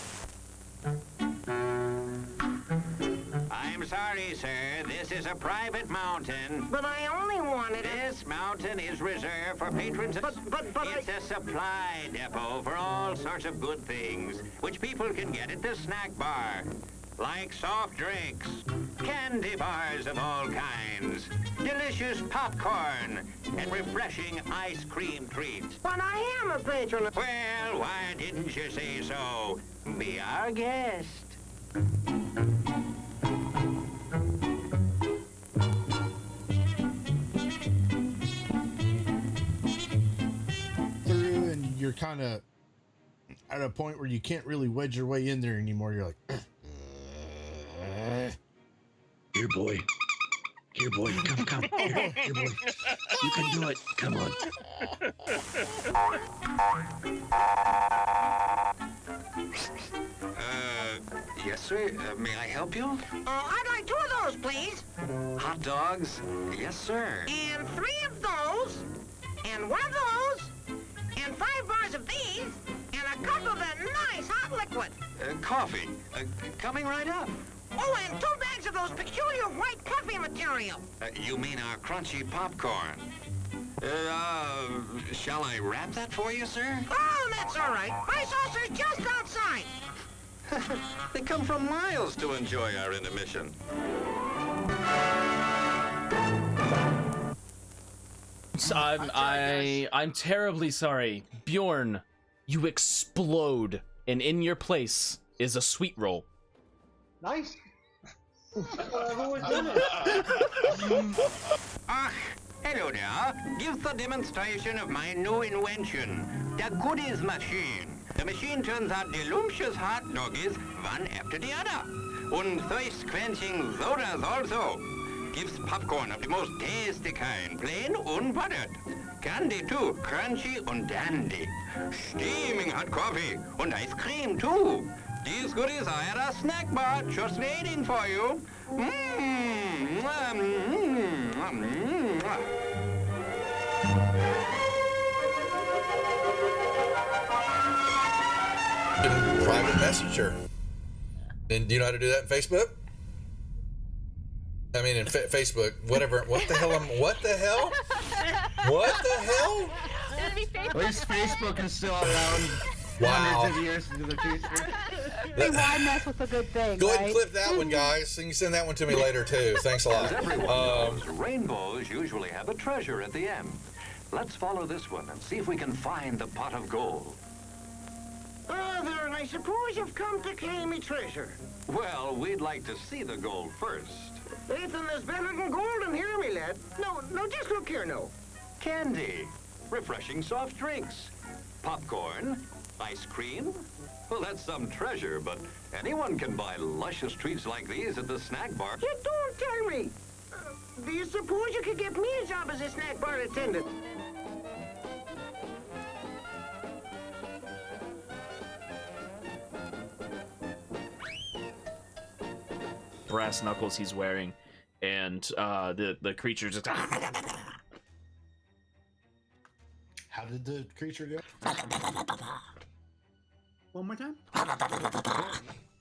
I'm sorry, sir. This is a private mountain. But I only wanted it. This mountain is reserved for patrons. It's a supply depot for all sorts of good things, which people can get at the snack bar. Like soft drinks, candy bars of all kinds, delicious popcorn, and refreshing ice cream treats. But I am a patron. Well, why didn't you say so? Be our guest. And you're kind of at a point where you can't really wedge your way in there anymore. You're like, Here, boy. Here, boy. Come. Here, boy. You can do it. Come on. Yes, sir. May I help you? I'd like 2 of those, please. Hot dogs? Yes, sir. And 3 of those. And 1 of those. And 5 bars of these. And a cup of that nice hot liquid. Coffee. Coming right up. Oh, and 2 bags of those peculiar white puffy material. You mean our crunchy popcorn? Shall I wrap that for you, sir? Oh, that's all right. My saucer's just outside. They come from miles to enjoy our intermission. I'm terribly sorry. Bjorn, you explode, and in your place is a sweet roll. Nice. Hello there. Give the demonstration of my new invention, the goodies machine. The machine turns out delicious hot doggies one after the other. And thirst-quenching sodas also. Gives popcorn of the most tasty kind, plain unbuttered. Candy too, crunchy and dandy. Steaming hot coffee and ice cream too. These goodies are at our snack bar, just waiting for you. Private messenger. And do you know how to do that in Facebook? I mean, in Facebook, whatever. What the hell? What the hell? What the hell? At least Facebook is still around. Wow. Hundreds of years into the future. Hey, why mess with a good thing, Go ahead right? and clip that one, guys. And you send that one to me later, too. Thanks a lot. As everyone knows, rainbows usually have a treasure at the end. Let's follow this one and see if we can find the pot of gold. Oh, there, and I suppose you've come to claim me treasure. Well, we'd like to see the gold first. Ethan, there's better than gold in here, me lad. No, just look here, no. Candy, refreshing soft drinks, popcorn, ice cream. Well, that's some treasure, but anyone can buy luscious treats like these at the snack bar. You don't tell me. Do you suppose you could get me a job as a snack bar attendant? Brass knuckles he's wearing, and the creature just. How did the creature go? One more time.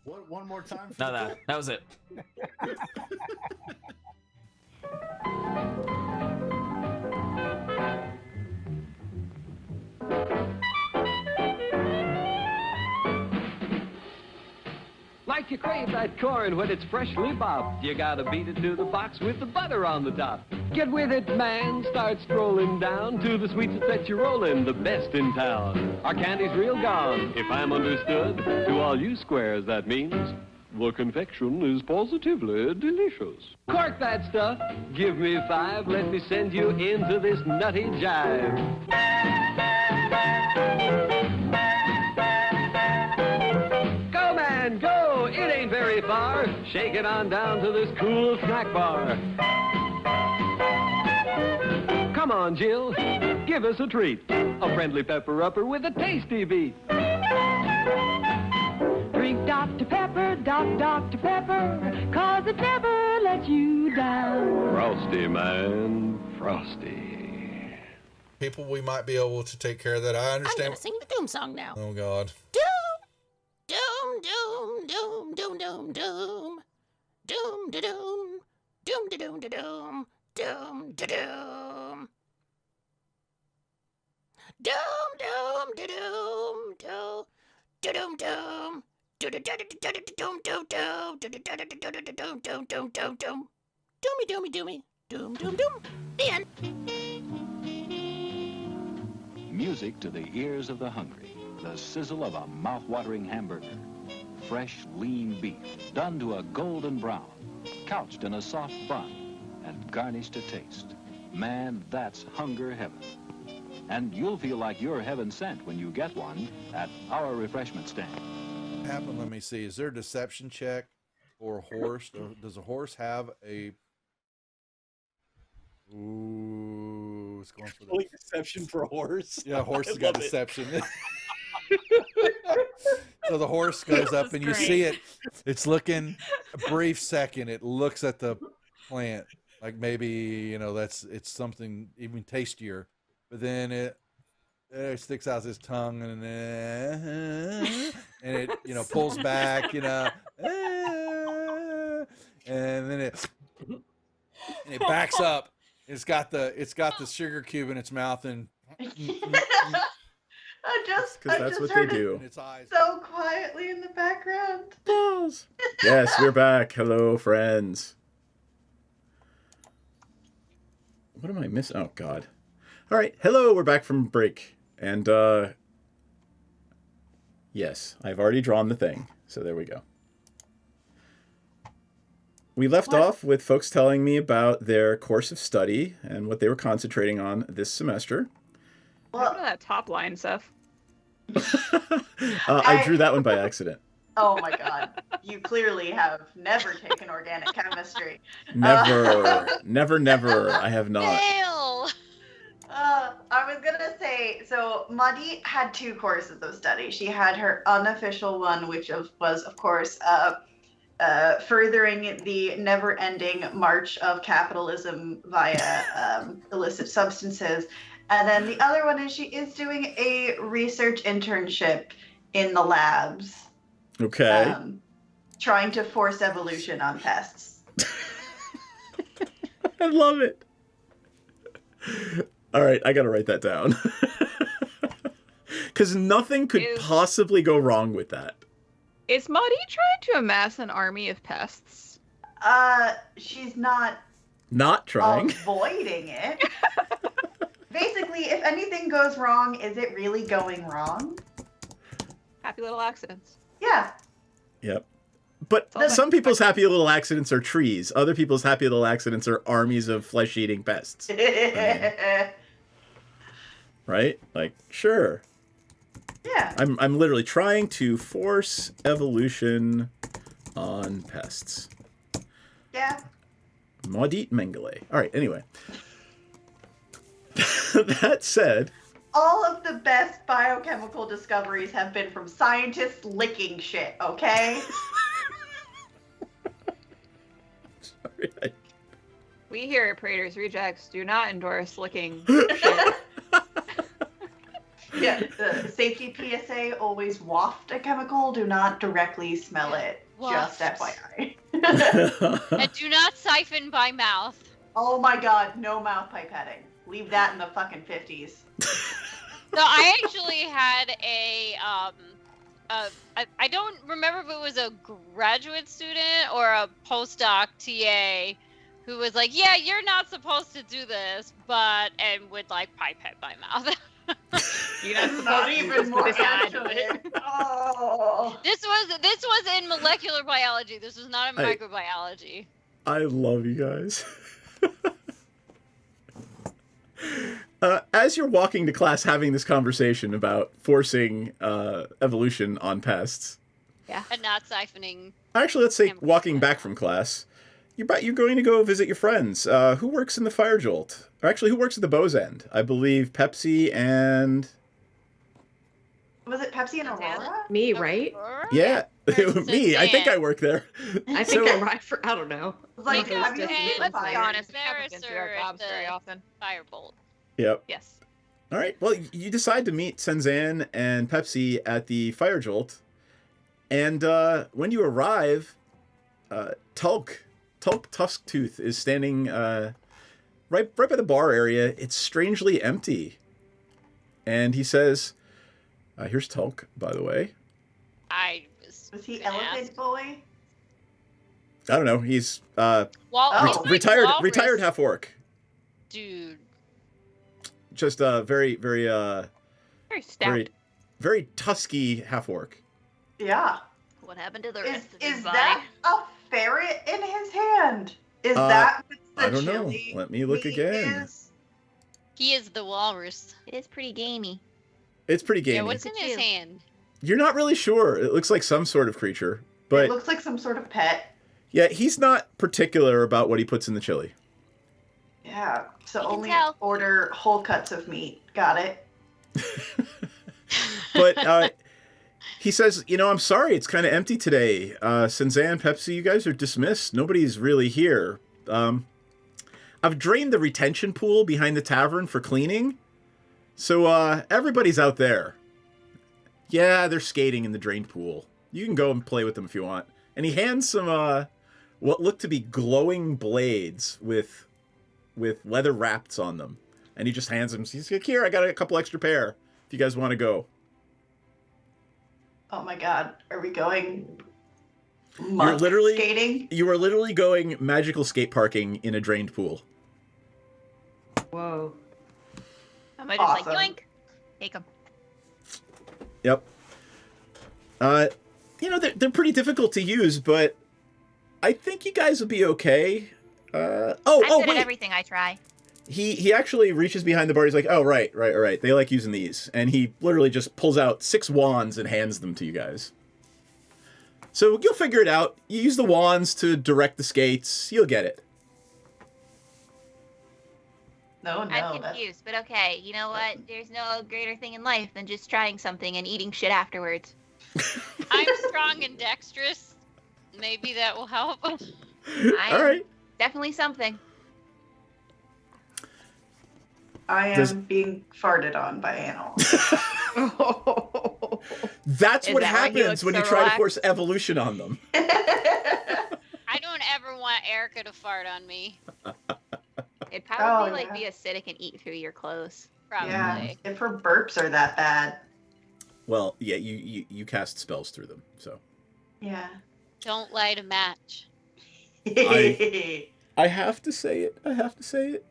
What? One more time? No, that was it. Like you crave that corn when it's freshly bobbed, you gotta beat it to the box with the butter on the top. Get with it, man. Start strolling down to the sweets that you're rolling, the best in town. Our candy's real gone, if I'm understood. To all you squares, that means the confection is positively delicious. Cork that stuff. Give me 5. Let me send you into this nutty jive. Go, man, go. It ain't very far. Shake it on down to this cool snack bar. Come on, Jill. Give us a treat. A friendly pepper-upper with a tasty beat. Drink Dr. Pepper, Dr. Pepper, 'cause it never lets you down. Frosty, man. Frosty. People, we might be able to take care of that. I I'm understand. gonna sing the doom song now. Oh, God. Doom, doom, doom, doom, doom, doom, doom, doom, da doom, doom, da doom, da doom, doom, da doom, doom, doom, da doom, doom, da doom, doom. Doomy doomy. Doom doom doom. The end. Music to the ears of the hungry. The sizzle of a mouth-watering hamburger. Fresh, lean beef, done to a golden brown. Couched in a soft bun and garnished to taste. Man, that's hunger heaven. And you'll feel like you're heaven sent when you get one at our refreshment stand. Happen. Let me see. Is there a deception check or a horse? Or does a horse have a? Ooh, it's going for the deception for a horse. Yeah, a horse I has got love it. deception. So the horse goes up and you see it. It's looking a brief second. It looks at the plant like maybe it's something even tastier, but then it sticks out his tongue and it pulls back, and then it backs up. It's got the sugar cube in its mouth and I just that's what heard they it do. so quietly in the background. Yes, we're back. Hello, friends. What am I missing? Oh, God. All right. Hello, we're back from break. And, yes, I've already drawn the thing. So there we go. We left off with folks telling me about their course of study and what they were concentrating on this semester. What happened to that top line, Seth? I drew that one by accident. Oh my God. You clearly have never taken organic chemistry. Never. I have not. Fail. I was gonna say, so Muddy had 2 courses of study. She had her unofficial one, which was, of course, furthering the never-ending march of capitalism via illicit substances. And then the other one is she is doing a research internship in the labs. Okay. Trying to force evolution on pests. I love it. All right, I got to write that down. Because nothing could possibly go wrong with that. Is Maudie trying to amass an army of pests? She's not trying. avoiding it. Basically, if anything goes wrong, is it really going wrong? Happy little accidents. Yeah. Yep. But some people's happy little accidents are trees. Other people's happy little accidents are armies of flesh-eating pests. Right? Like, sure. Yeah. I'm literally trying to force evolution on pests. Yeah. Maudit Mengele. All right, anyway. That said... All of the best biochemical discoveries have been from scientists licking shit, okay? Sorry. We here at Praetor's Rejects do not endorse licking shit. Yeah, the safety PSA, always waft a chemical, do not directly smell it. Waft. Just FYI. And do not siphon by mouth. Oh my god, no mouth pipetting. Leave that in the fucking 50s. So I actually had I don't remember if it was a graduate student or a postdoc TA who was like, yeah, you're not supposed to do this, and would like pipette by mouth. You're not supposed Not to even more decide. Oh. This was in molecular biology. This was not in microbiology. I love you guys. As you're walking to class having this conversation about forcing evolution on pests. Yeah. And not siphoning. Actually, let's say walking back from class. You're going to go visit your friends. Who works in the Fire Jolt? Or actually, who works at the Bow's End? I believe Pepsi and... Was it Pepsi and Aurora? Me, right? Yeah, me. I think I work there. I think I work for, I don't know. Like, Let's have you be honest, we haven't been Ferris to our or jobs very the often. Firebolt. Yep. Yes. All right. Well, you decide to meet Senzan and Pepsi at the Fire Jolt. And when you arrive, Tulk Tusktooth is standing right by the bar area. It's strangely empty. And he says, here's Tulk, by the way. Was he Elephant Boy? I don't know. He's He's retired like retired half orc. Dude. Just very stout. Very tusky half orc. Yeah. What happened to the rest of his Is body? that a ferret in his hand? Is I that what the don't know. chili Let me look meat again. is? He is the walrus. It is pretty gamey. It's pretty gamey. Yeah, what's in his hand? You're not really sure. It looks like some sort of creature, but It looks like some sort of pet. yeah, he's not particular about what he puts in the chili. Yeah. So You can only tell. order whole cuts of meat. Got it. But he says, I'm sorry, it's kind of empty today. Senzan, Pepsi, you guys are dismissed. Nobody's really here. I've drained the retention pool behind the tavern for cleaning. So everybody's out there. Yeah, they're skating in the drained pool. You can go and play with them if you want. And he hands some what look to be glowing blades with leather wraps on them. And he just hands them. He's like, here, I got a couple extra pair if you guys want to go. Oh my god. Are we going skating? You are literally going magical skate parking in a drained pool. Whoa. I might just Awesome. like yoink. Take them. Yep. They're pretty difficult to use, but I think you guys will be okay. I'm good wait. at everything I try. He actually reaches behind the bar. He's like, oh, right. They like using these. And he literally just pulls out 6 wands and hands them to you guys. So you'll figure it out. You use the wands to direct the skates. You'll get it. No, I'm confused, but okay. You know what? There's no greater thing in life than just trying something and eating shit afterwards. I'm strong and dexterous. Maybe that will help. All right. Definitely something. I am being farted on by animals. That's Is what that why he happens looks when so you try relaxed? to force evolution on them. I don't ever want Erica to fart on me. It'd probably yeah. be acidic and eat through your clothes. Probably. Yeah, if her burps are that bad. Well, yeah, you cast spells through them, so. Yeah. Don't light a match. I have to say it. I have to say it.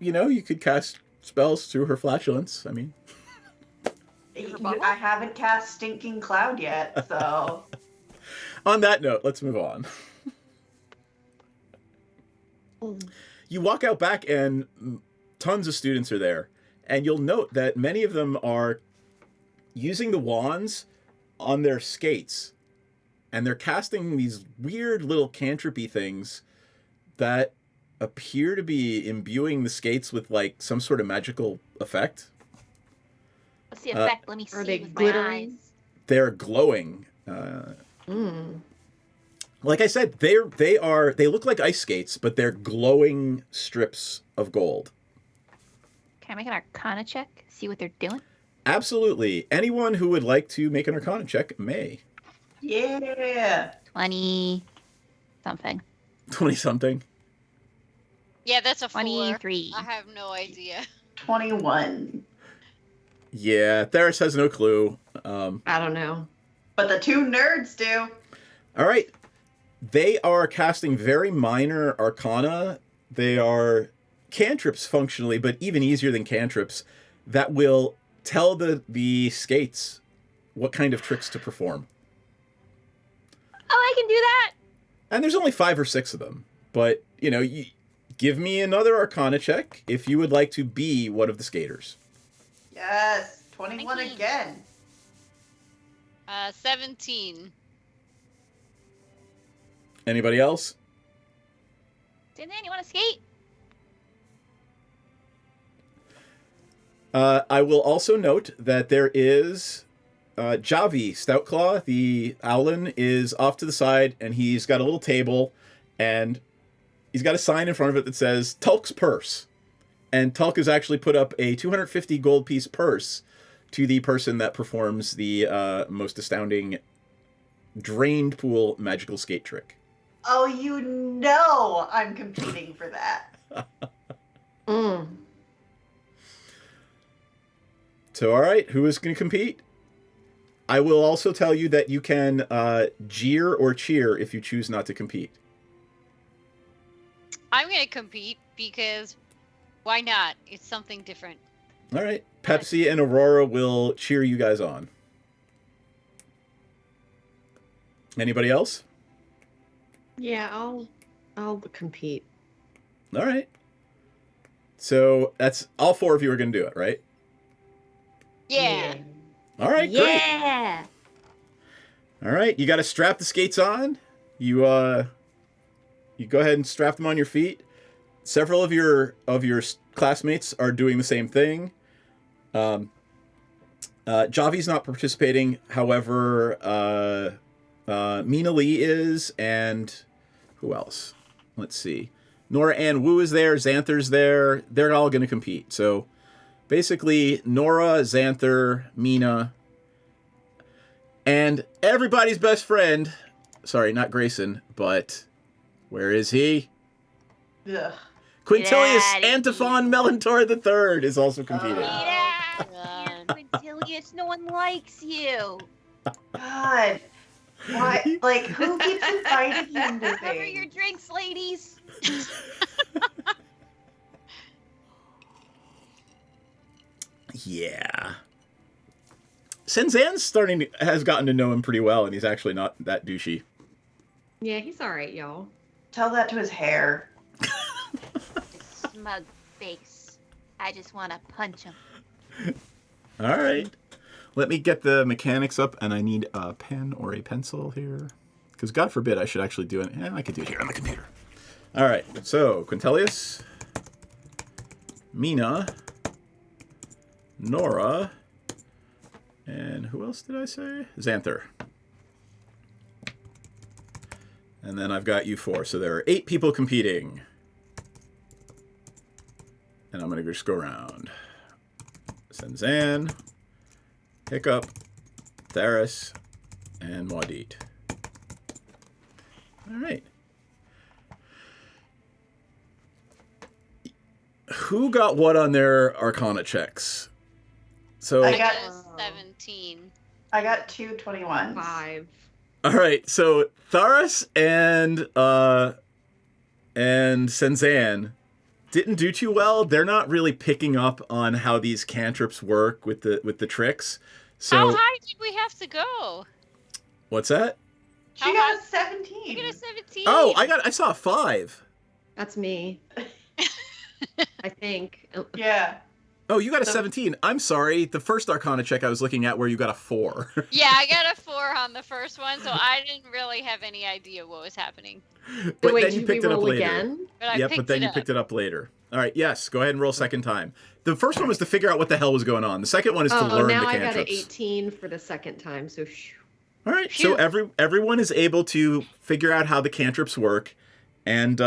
You know, you could cast spells through her flatulence. I mean, I haven't cast Stinking Cloud yet, so. On that note, let's move on. You walk out back and tons of students are there. And you'll note that many of them are using the wands on their skates. And they're casting these weird little cantripy things that appear to be imbuing the skates with like some sort of magical effect. What's the effect? Let me see. Are they with glittering? my eyes. They're glowing. Like I said, they look like ice skates, but they're glowing strips of gold. Can I make an Arcana check? See what they're doing? Absolutely. Anyone who would like to make an Arcana check may. Yeah. 20 something. 20-something. Yeah, that's a 23. 4. I have no idea. 21. Yeah, Theris has no clue. I don't know. But the two nerds do. All right. They are casting very minor arcana. They are cantrips functionally, but even easier than cantrips that will tell the skates what kind of tricks to perform. Oh, I can do that. And there's only 5 or 6 of them. But, you know, give me another arcana check if you would like to be one of the skaters. Yes. 21 again. 17. Anybody else? Dan, you want to skate? I will also note that there is Javi Stoutclaw, the Owlin, is off to the side, and he's got a little table, and he's got a sign in front of it that says Tulk's Purse. And Tulk has actually put up a 250 gold piece purse to the person that performs the most astounding drained pool magical skate trick. Oh, you know I'm competing for that. So, all right, who is going to compete? I will also tell you that you can jeer or cheer if you choose not to compete. I'm going to compete because why not? It's something different. All right, Pepsi and Aurora will cheer you guys on. Anybody else? Yeah, I'll compete. All right. So that's all 4 of you are going to do it, right? Yeah. All right, great. Yeah. All right, you got to strap the skates on. You go ahead and strap them on your feet. Several of your classmates are doing the same thing. Javi's not participating. However, Mina Lee is, and who else? Let's see. Nora Ann Wu is there. Xanther's there. They're all going to compete. So basically, Nora, Xanther, Mina, and everybody's best friend. Sorry, not Grayson, but where is he? Ugh. Quintilius Antiphon Melantor III is also competing. Quintilius, no one likes you. God. Why? Like, who keeps inviting him to Cover things? your drinks, ladies. Yeah. Senzan's has gotten to know him pretty well, and he's actually not that douchey. Yeah, he's all right, y'all. Tell that to his hair. Smug face. I just want to punch him. All right. Let me get the mechanics up, and I need a pen or a pencil here. Because God forbid I should actually do it. I could do it here on the computer. All right. So, Quintilius, Mina, Nora, and who else did I say? Xanther. And then I've got you 4. So there are 8 people competing. And I'm going to just go around. Senzan, Hiccup, Theris, and Maudit. All right. Who got what on their Arcana checks? So I got 17. I got 2 21s. 5. all right, so Tharas and Senzan didn't do too well. They're not really picking up on how these cantrips work with the tricks. So How high did we have to go? what's that? She got a 17. You got a 17. Oh, I saw a 5. That's me. I think. Yeah. Oh, you got a 17. I'm sorry. The first Arcana check I was looking at where you got a 4. Yeah, I got a 4 on the first one, so I didn't really have any idea what was happening. But wait, then you did picked we it up roll later. again? But Yep, but then you picked it up later. All right, yes, go ahead and roll second time. The first one was to figure out what the hell was going on. The second one is to learn the now cantrips. I got an 18 for the second time, so All right, so everyone is able to figure out how the cantrips work, and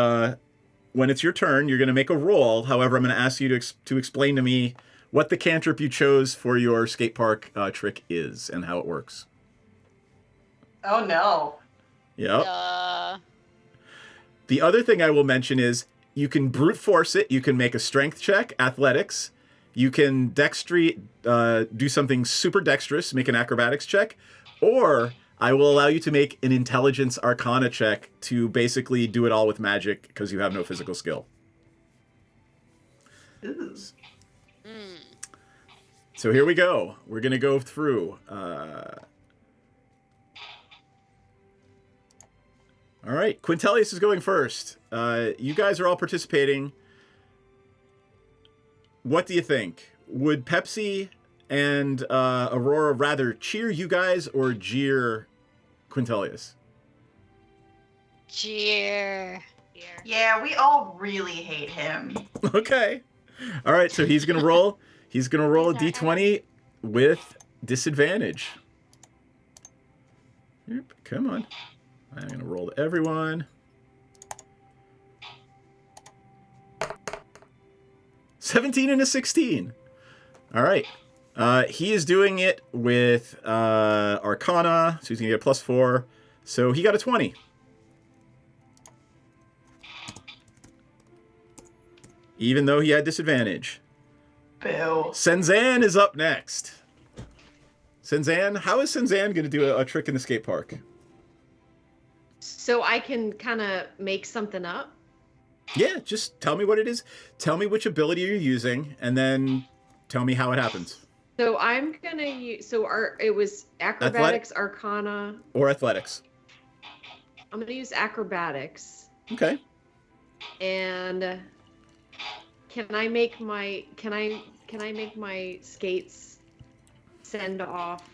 when it's your turn, you're going to make a roll. However, I'm going to ask you to explain to me what the cantrip you chose for your skate park trick is and how it works. Oh no. Yep. The other thing I will mention is you can brute force it. You can make a strength check, athletics. You can do something super dexterous, make an acrobatics check, or I will allow you to make an intelligence arcana check to basically do it all with magic because you have no physical skill. So here we go. We're going to go through. All right, Quintelius is going first. You guys are all participating. What do you think? Would Pepsi and Aurora rather cheer you guys or jeer Quintelius? Cheer. Yeah, we all really hate him. Okay. All right, so he's going to roll. He's going to roll a d20 with disadvantage. Yep, come on. I'm going to roll to everyone. 17 and a 16. All right. He is doing it with Arcana, so he's going to get a +4. So he got a 20. Even though he had disadvantage. Boo. Senzan is up next. Senzan, how is Senzan going to do a trick in the skate park? So I can kind of make something up? Yeah, just tell me what it is. Tell me which ability you're using, and then tell me how it happens. So I'm going to use... So it was acrobatics, arcana... Or athletics. I'm going to use acrobatics. Okay. And can I make my skates send off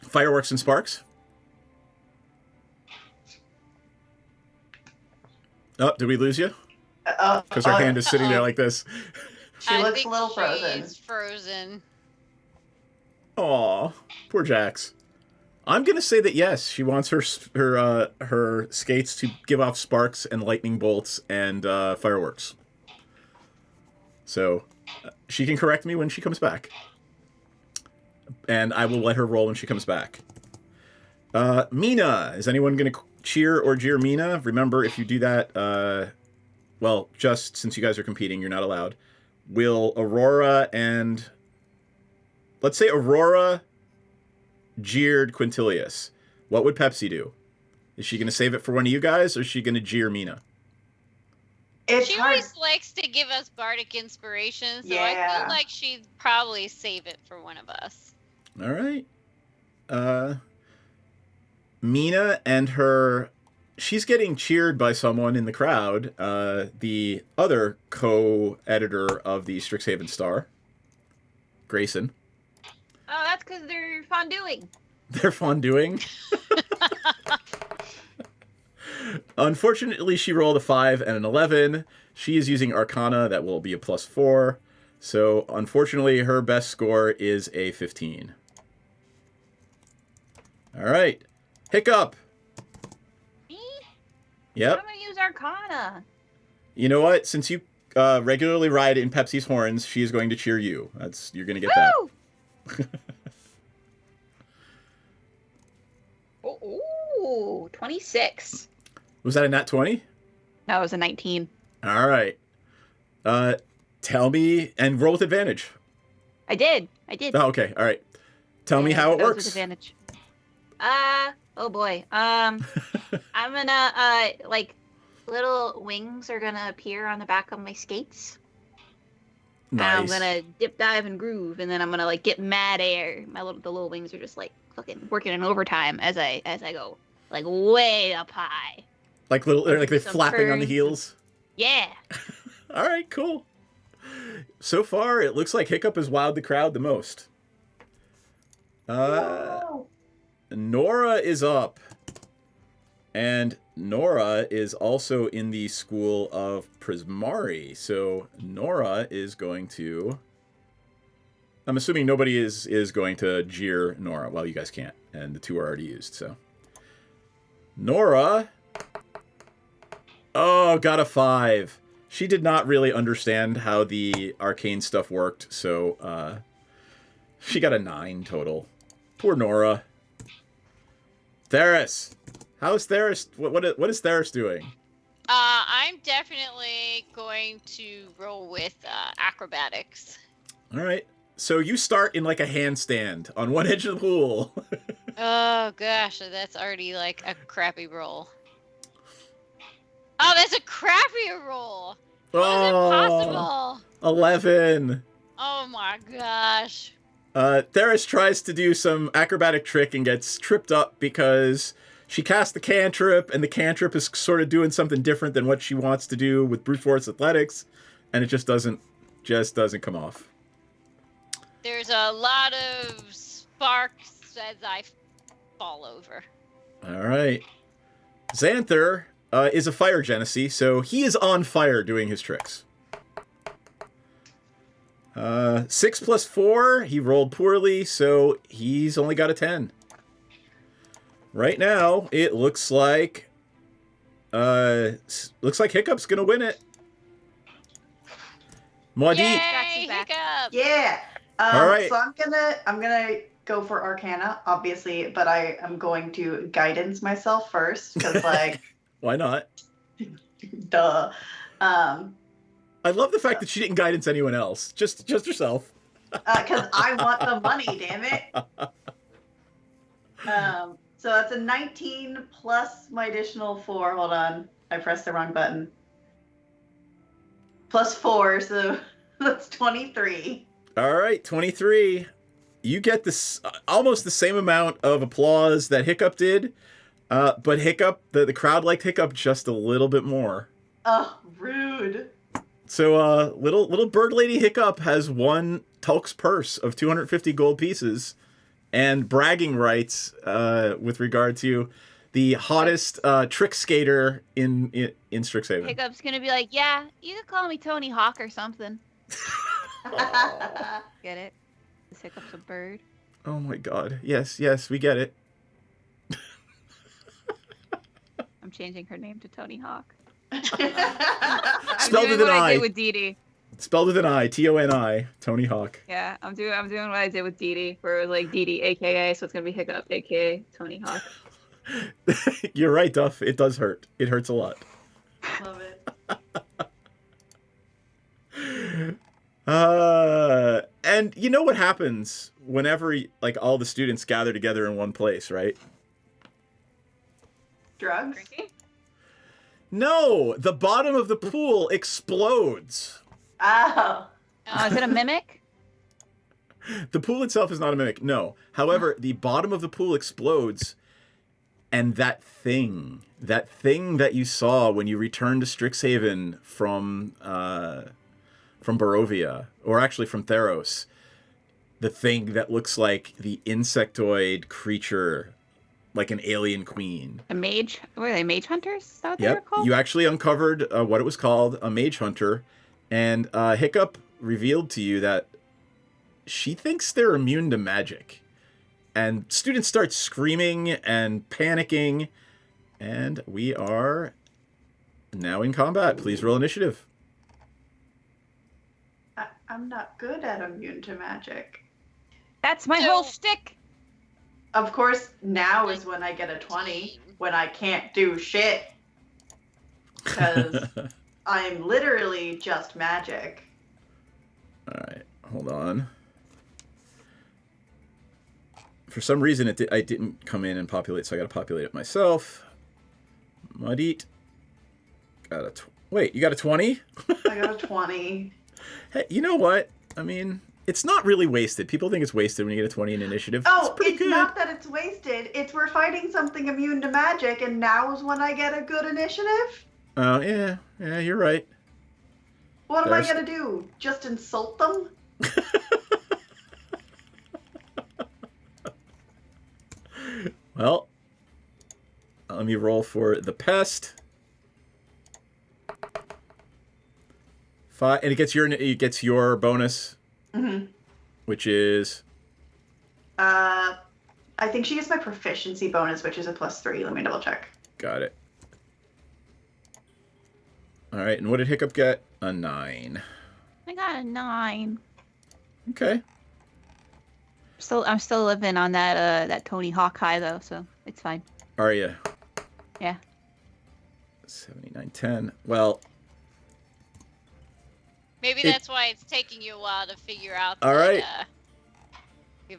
fireworks and sparks? Oh, did we lose you? Because her hand is sitting there like this. She looks a little frozen. She's frozen. Aw, poor Jax. I'm gonna say that yes, she wants her skates to give off sparks and lightning bolts and fireworks. So she can correct me when she comes back, and I will let her roll when she comes back. Mina, is anyone gonna cheer or jeer Mina? Remember, if you do that, well, just since you guys are competing, you're not allowed. Will Aurora and... Let's say Aurora jeered Quintilius. What would Pepsi do? Is she going to save it for one of you guys, or is she going to jeer Mina? She always likes to give us bardic inspiration, so I feel like she'd probably save it for one of us. All right. Mina and her... She's getting cheered by someone in the crowd, the other co-editor of the Strixhaven Star, Grayson. Oh, that's because they're fonduing. They're fonduing? Unfortunately, she rolled a 5 and an 11. She is using Arcana. That will be a +4. So, unfortunately, her best score is a 15. All right. Hiccup. Yep. I'm gonna use Arcana. You know what? Since you regularly ride in Pepsi's horns, she is going to cheer you. You're going to get that. Ooh, 26. Was that a nat 20? No, it was a 19. All right. Tell me, and roll with advantage. I did. Oh, okay. All right. Tell me how it That was works. with advantage. Oh boy. I'm gonna like little wings are gonna appear on the back of my skates. And I'm Nice. gonna dip, dive, and groove, and then I'm gonna like get mad air. The little wings are just like fucking working in overtime as I go like way up high. Like they're Some flapping on the turns. heels. Yeah. All right, cool. So far, it looks like Hiccup has wowed the crowd the most. Nora is up. And Nora is also in the school of Prismari. So Nora is going to... I'm assuming nobody is going to jeer Nora. Well, you guys can't. And the 2 are already used, so... Nora... Oh, got a 5. She did not really understand how the arcane stuff worked, so she got a 9 total. Poor Nora. Theris. How's Theris? What is Theris doing? I'm definitely going to roll with acrobatics. All right. So you start in like a handstand on one edge of the pool. Oh gosh, that's already like a crappy roll. Oh, that's a crappy roll. How is it possible? 11. Oh my gosh. Theris tries to do some acrobatic trick and gets tripped up because she cast the cantrip, and the cantrip is sort of doing something different than what she wants to do with brute force athletics, and it just doesn't come off. There's a lot of sparks as I fall over. All right. Xanther is a fire genasi, so he is on fire doing his tricks. 6 plus 4, he rolled poorly, so he's only got a 10. Right now, it looks like Hiccup's gonna win it. Maudie. Yay, Hiccup! Yeah. All right. So I'm gonna go for Arcana, obviously, but I am going to guidance myself first because, like, Why not? duh. I love the fact that she didn't guidance anyone else, just herself. Because I want the money, damn it. So that's a 19 plus my additional 4. Hold on, I pressed the wrong button. Plus 4, so that's 23. All right, 23. You get this almost the same amount of applause that Hiccup did, but Hiccup, the crowd liked Hiccup just a little bit more. Oh, rude. So, little bird lady Hiccup has won Tulk's purse of 250 gold pieces and bragging rights with regard to the hottest trick skater in Strixhaven. Hiccup's gonna be like, yeah, you could call me Tony Hawk or something. Get it? This Hiccup's a bird. Oh my god. Yes, we get it. I'm changing her name to Tony Hawk. Spelled with an I. I did with Dee Dee. Spelled with an I. Toni. Tony Hawk. Yeah, I'm doing what I did with Dee Dee, where it was like Dee Dee, AKA, so it's gonna be Hiccup, AKA Tony Hawk. You're right, Duff. It does hurt. It hurts a lot. Love it. And you know what happens whenever like all the students gather together in one place, right? Drugs? Drinking? No, the bottom of the pool explodes. Oh. Is it a mimic? The pool itself is not a mimic, no. However, the bottom of the pool explodes, and that thing that you saw when you returned to Strixhaven from Barovia, or actually from Theros, the thing that looks like the insectoid creature, like an alien queen. A mage? What are they, mage hunters? Is that what they were Yep, called? you actually uncovered what it was called, a mage hunter, and Hiccup revealed to you that she thinks they're immune to magic. And students start screaming and panicking, and we are now in combat. Please roll initiative. I'm not good at immune to magic. That's my whole shtick. Of course, now is when I get a 20, when I can't do shit. Because I'm literally just magic. All right, hold on. For some reason, I didn't come in and populate, so I got to populate it myself. Maudit got a wait. You got a 20? I got a 20. Hey, you know what? I mean, it's not really wasted. People think it's wasted when you get a 20 in initiative. Oh, it's not that it's wasted. It's we're fighting something immune to magic, and now is when I get a good initiative. Oh, yeah, you're right. What am I gonna do? Just insult them? Well, let me roll for the pest. 5, and it gets your bonus, which is. I think she gets my proficiency bonus, which is a +3. Let me double check. Got it. All right, and what did Hiccup get? A 9. I got a 9. Okay. I'm still living on that Tony Hawk high though, so it's fine. Are you? Yeah. 79, 10. Well. Maybe that's why it's taking you a while to figure out. All right. I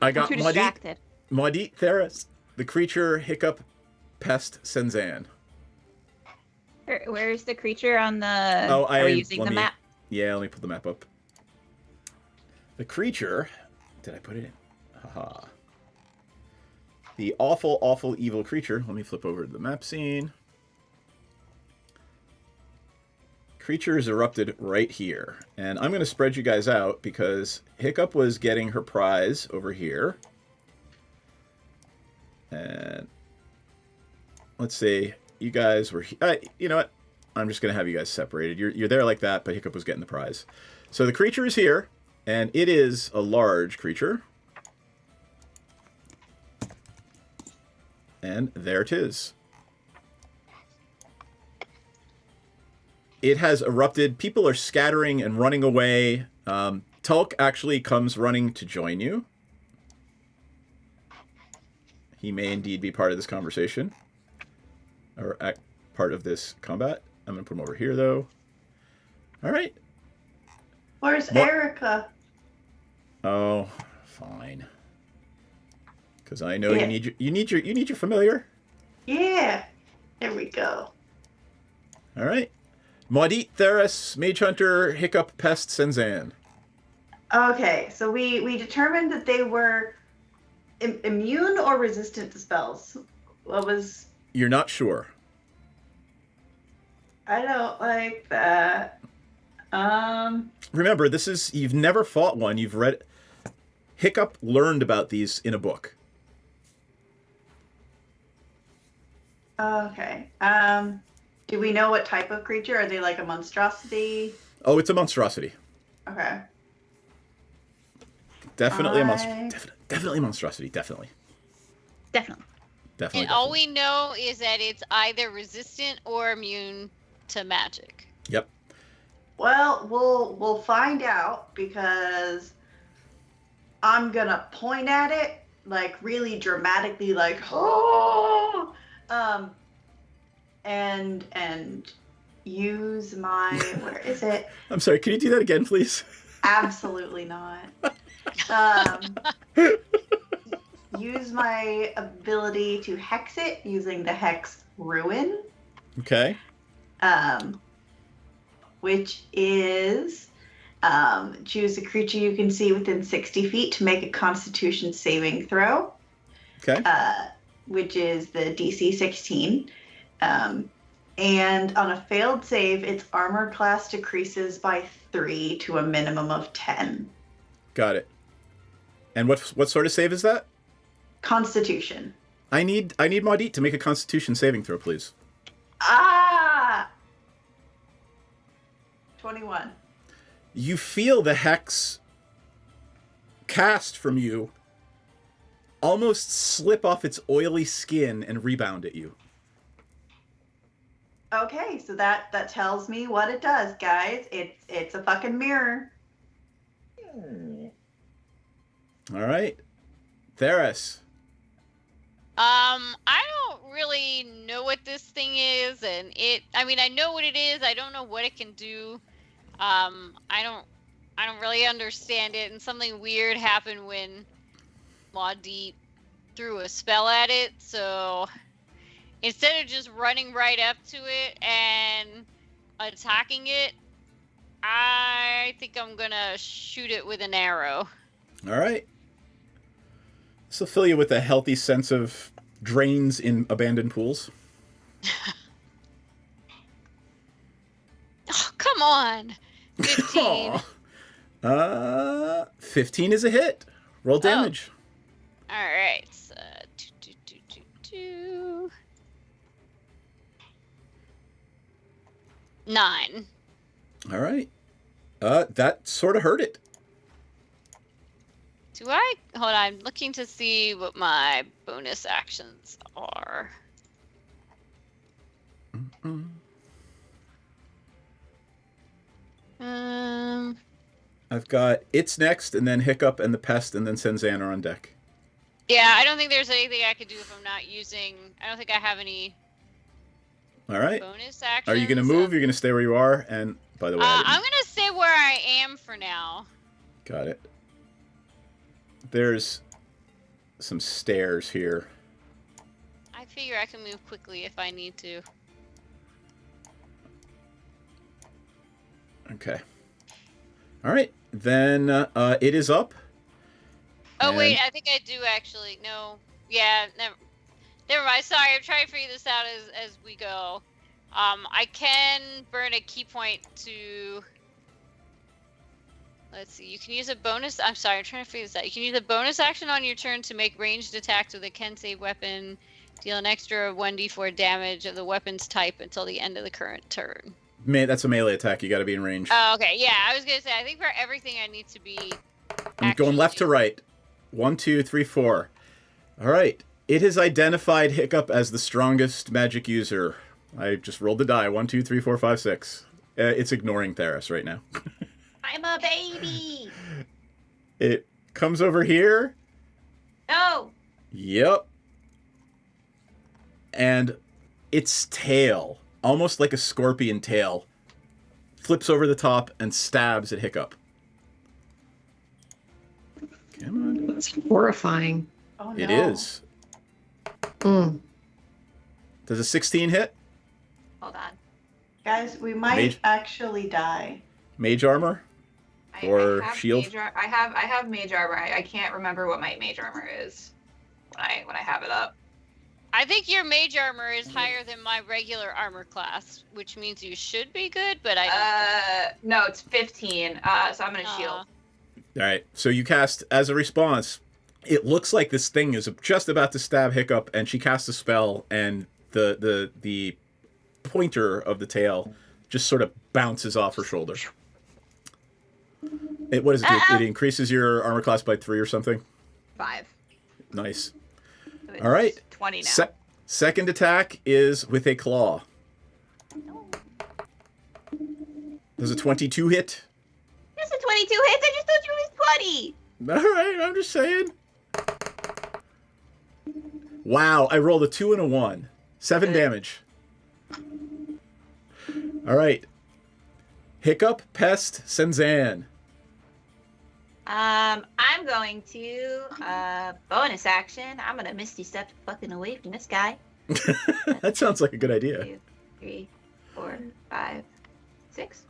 I'm got too distracted. Maudit Theris, the creature Hiccup Pest Senzan. Where's the creature on the? Oh, Are we using the map? Yeah, let me put the map up. The creature. Did I put it in? Haha. The awful, awful, evil creature. Let me flip over to the map scene. Creature is erupted right here. And I'm going to spread you guys out because Hiccup was getting her prize over here. And let's see. You guys were... you know what? I'm just going to have you guys separated. You're there like that, but Hiccup was getting the prize. So the creature is here, and it is a large creature. And there it is. It has erupted. People are scattering and running away. Tulk actually comes running to join you. He may indeed be part of this conversation. Or part of this combat. I'm going to put him over here, though. All right. Where's Erica? Oh, fine. Because I know you need your familiar. Yeah. There we go. All right. Maudit Theris, Mage Hunter, Hiccup, Pest, Senzan. Okay, so we determined that they were immune or resistant to spells. What was... You're not sure. I don't like that. Remember, you've never fought one. You've read... Hiccup learned about these in a book. Okay. Do we know what type of creature? Are they like a monstrosity? Oh, it's a monstrosity. Okay. Definitely a monstrosity. Definitely a monstrosity. Definitely. And all we know is that it's either resistant or immune to magic. Yep. Well, we'll find out because I'm gonna point at it like really dramatically, like oh, and use my where is it? I'm sorry. Can you do that again, please? Absolutely not. Use my ability to hex it using the hex ruin. Okay. Which is choose a creature you can see within 60 feet to make a Constitution saving throw. Okay. Which is the DC 16. And on a failed save, its armor class decreases by 3 to a minimum of 10. Got it. And what sort of save is that? Constitution. I need Maudit to make a Constitution saving throw, please. 21. You feel the hex cast from you almost slip off its oily skin and rebound at you. Okay, so that tells me what it does, guys. It's a fucking mirror. All right. Theris. I don't really know what this thing is, and I know what it is. I don't know what it can do. I don't really understand it, and something weird happened when Maudit threw a spell at it, so instead of just running right up to it and attacking it, I think I'm gonna shoot it with an arrow. All right. This will fill you with a healthy sense of drains in abandoned pools. Oh, come on. 15. 15 is a hit. Roll damage. All right. So, 9. All right. That sort of hurt it. Hold on, I'm looking to see what my bonus actions are. I've got It's next, and then Hiccup and the Pest, and then Senzan are on deck. Yeah, I don't think there's anything I could do if I'm not using... I don't think I have any All right. bonus actions. Are you going to move? You're going to stay where you are? And, by the way... I'm going to stay where I am for now. Got it. There's some stairs here. I figure I can move quickly if I need to. Okay. All right. Then it is up. Oh, wait, I think I do actually. No. Yeah, never mind. Sorry, I'm trying to figure this out as we go. I can burn a key point to... Let's see, you can use a bonus... I'm sorry, I'm trying to figure this out. You can use a bonus action on your turn to make ranged attacks with a Kensei weapon. Deal an extra 1d4 damage of the weapon's type until the end of the current turn. That's a melee attack. You got to be in range. Oh, okay. Yeah, I was going to say, I think for everything I need to be... I'm going left to right. 1, 2, 3, 4. All right. It has identified Hiccup as the strongest magic user. I just rolled the die. 1, 2, 3, 4, 5, 6. It's ignoring Theris right now. I'm a baby. It comes over here. No. Yep. And its tail, almost like a scorpion tail, flips over the top and stabs at Hiccup. Come on. That's horrifying. Oh, no. It is. Does a 16 hit? Hold on. Guys, we might actually die. Mage armor? Or I have shield? I have mage armor. I can't remember what my mage armor is when I have it up. I think your mage armor is higher than my regular armor class, which means you should be good, but I don't no, it's 15. So I'm gonna shield. All right. So you cast, as a response, it looks like this thing is just about to stab Hiccup, and she casts a spell, and the pointer of the tail just sort of bounces off her shoulder. What does it do? It increases your armor class by 3 or something? 5. Nice. So All right. 20 now. Second attack is with a claw. Does a 22 hit? There's a 22 hits. I just told you it was 20. All right, I'm just saying. Wow, I rolled a 2 and a 1. 7 damage. All right. Hiccup, Pest, Senzan. I'm going to bonus action. I'm gonna Misty Step fucking away from this guy. That sounds like a good idea. 2, 3, 4, 5, 6.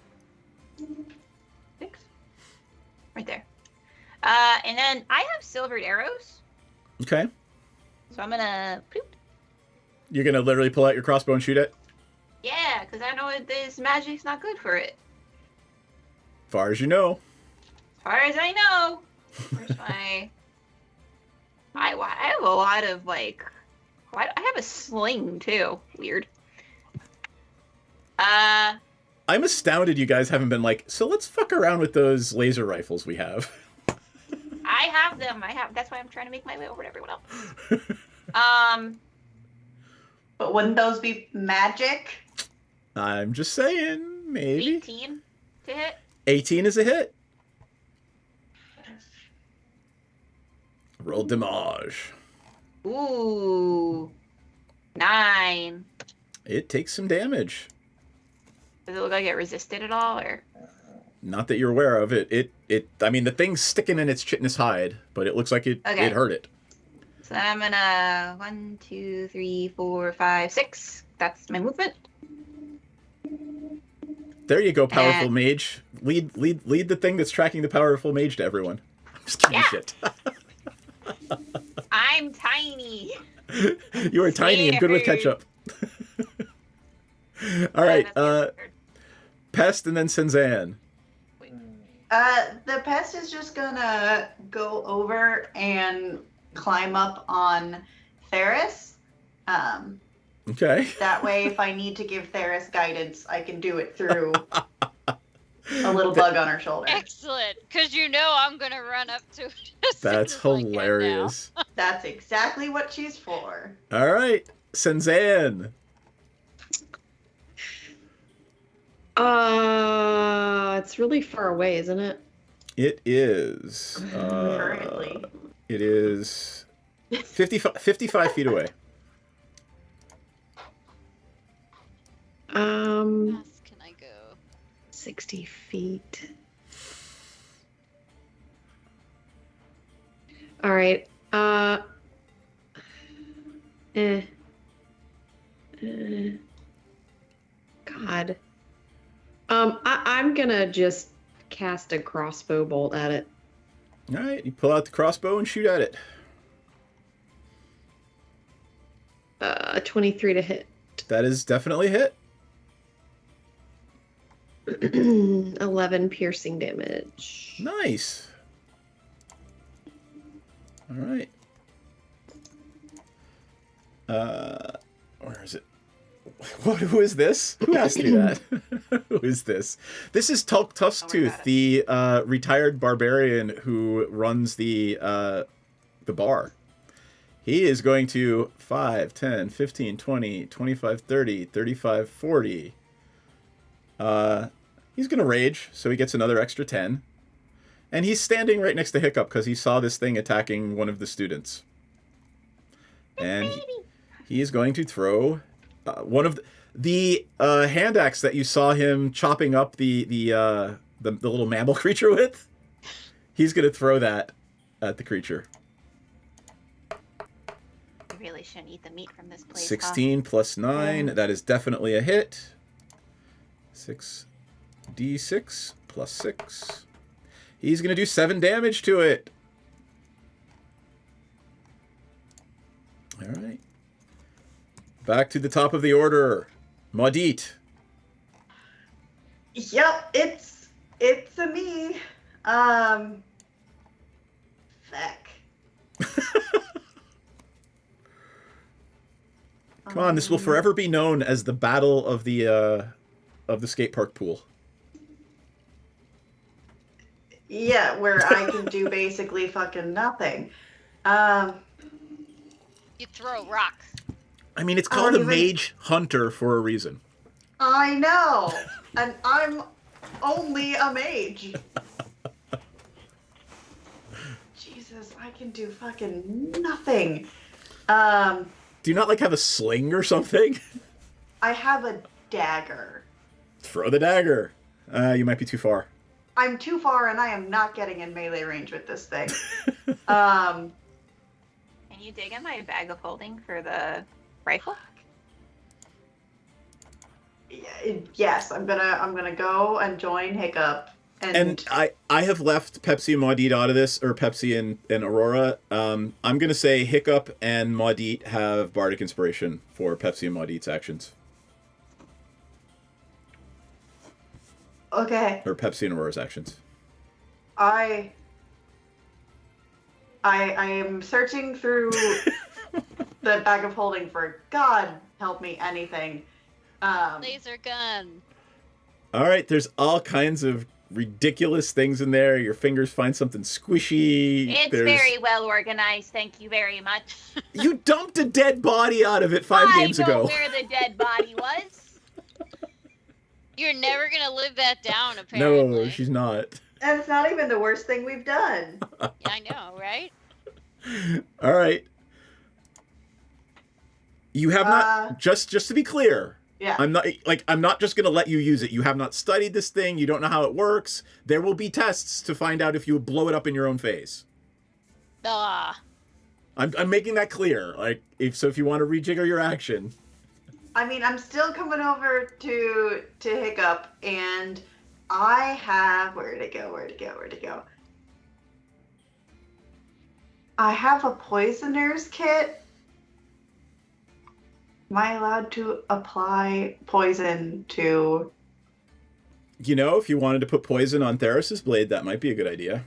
6. Right there. And then I have silvered arrows, Okay. so I'm gonna poop. You're going to literally pull out your crossbow and shoot it? Yeah, because I know this magic's not good for it. Far as you know. As far as I know. Where's my... I have a lot of, like... I have a sling, too. Weird. I'm astounded you guys haven't been like, so let's fuck around with those laser rifles we have. I have them. That's why I'm trying to make my way over to everyone else. But wouldn't those be magic? I'm just saying, maybe. 18 to hit. 18 is a hit. Roll damage. Ooh. 9. It takes some damage. Does it look like it resisted at all, or? Not that you're aware of it. I mean, the thing's sticking in its chitinous hide, but it looks like it Okay. hurt it. So I'm gonna 1, 2, 3, 4, 5, 6. That's my movement. There you go, powerful mage. Lead the thing that's tracking the powerful mage to everyone. I'm just giving you shit. I'm tiny. You are tiny and good with ketchup. All right, Pest and then Senzan. The pest is just gonna go over and climb up on Theris. Okay. That way, if I need to give Theris guidance, I can do it through a little bug on her shoulder. Excellent, because you know I'm gonna run up to it. That's hilarious. That's exactly what she's for. All right, Senzan. It's really far away, isn't it? It is. Currently. It is 55 feet away. Can I go? 60 feet. All right. God. I'm gonna just cast a crossbow bolt at it. All right, you pull out the crossbow and shoot at it. 23 to hit. That is definitely a hit. 11 piercing damage. Nice. All right. Where is it? Who is this? Who asked me that? Who is this? This is Tusktooth, the retired barbarian who runs the bar. He is going to 5, 10, 15, 20, 25, 30, 35, 40. He's going to rage, so he gets another extra 10. And he's standing right next to Hiccup because he saw this thing attacking one of the students. And he is going to throw one of the hand axe that you saw him chopping up the little mammal creature with. He's going to throw that at the creature. We really shouldn't eat the meat from this place. 16 plus 9. Yeah. That is definitely a hit. 6d6 plus 6. He's going to do 7 damage to it. All right. Back to the top of the order. Maudit. Yep, it's a me. Feck. Come on, this will forever be known as the battle of the skate park pool. Yeah, where I can do basically fucking nothing. You throw rocks. I mean, it's called a mage hunter for a reason. I know, and I'm only a mage. Jesus, I can do fucking nothing. Do you not like have a sling or something? I have a dagger. Throw the dagger. You might be too far. I'm too far, and I am not getting in melee range with this thing. Can you dig in my bag of holding for the rifle? Yes, I'm gonna go and join Hiccup. And I have left Pepsi and Maudit out of this, or Pepsi and Aurora. I'm gonna say Hiccup and Maudit have bardic inspiration for Pepsi and Maudit's actions. Okay. Or Pepsi and Aurora's actions. I am searching through the bag of holding for God help me anything. Laser gun. All right, there's all kinds of ridiculous things in there. Your fingers find something squishy. It's very well organized. Thank you very much. You dumped a dead body out of it 5 games ago. I know where the dead body was. You're never gonna live that down, apparently. No, she's not. And it's not even the worst thing we've done. I know, right? All right. You have not just to be clear. Yeah. I'm not just going to let you use it. You have not studied this thing. You don't know how it works. There will be tests to find out if you blow it up in your own face. Ah. I'm making that clear. Like, if you want to rejigger your action. I mean, I'm still coming over to Hiccup, and I have where'd it go? I have a poisoner's kit. Am I allowed to apply poison to? You know, if you wanted to put poison on Theris's blade, that might be a good idea.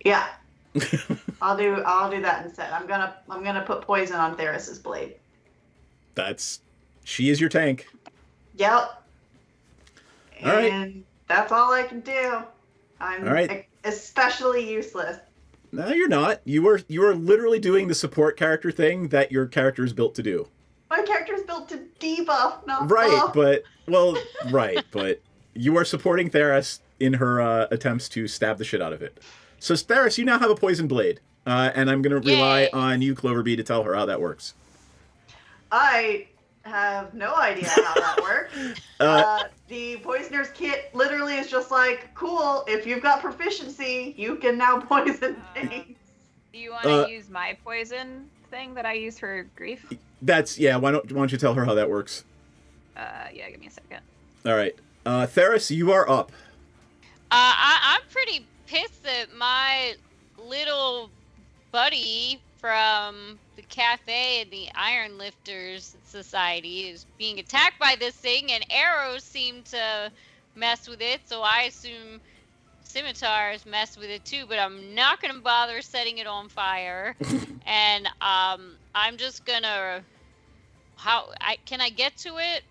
Yeah. I'll do that instead. I'm gonna put poison on Theris's blade. She is your tank. Yep. All right. And that's all I can do. I'm all right. Especially useless. No, you're not. You are literally doing the support character thing that your character is built to do. My character is built to debuff, not Right, buff. but you are supporting Theris in her attempts to stab the shit out of it. So Theris, you now have a poison blade, and I'm going to rely on you, Cloverbee, to tell her how that works. I have no idea how that works. The poisoner's kit literally is just like, cool, if you've got proficiency, you can now poison things. Do you want to use my poison thing that I use for grief? Why don't you tell her how that works? Yeah, give me a second. All right. Theris, you are up. I'm pretty pissed that my little buddy from the cafe and the Iron Lifters Society is being attacked by this thing, and arrows seem to mess with it, so I assume scimitars mess with it too, but I'm not going to bother setting it on fire. And I'm just going to... Can I get to it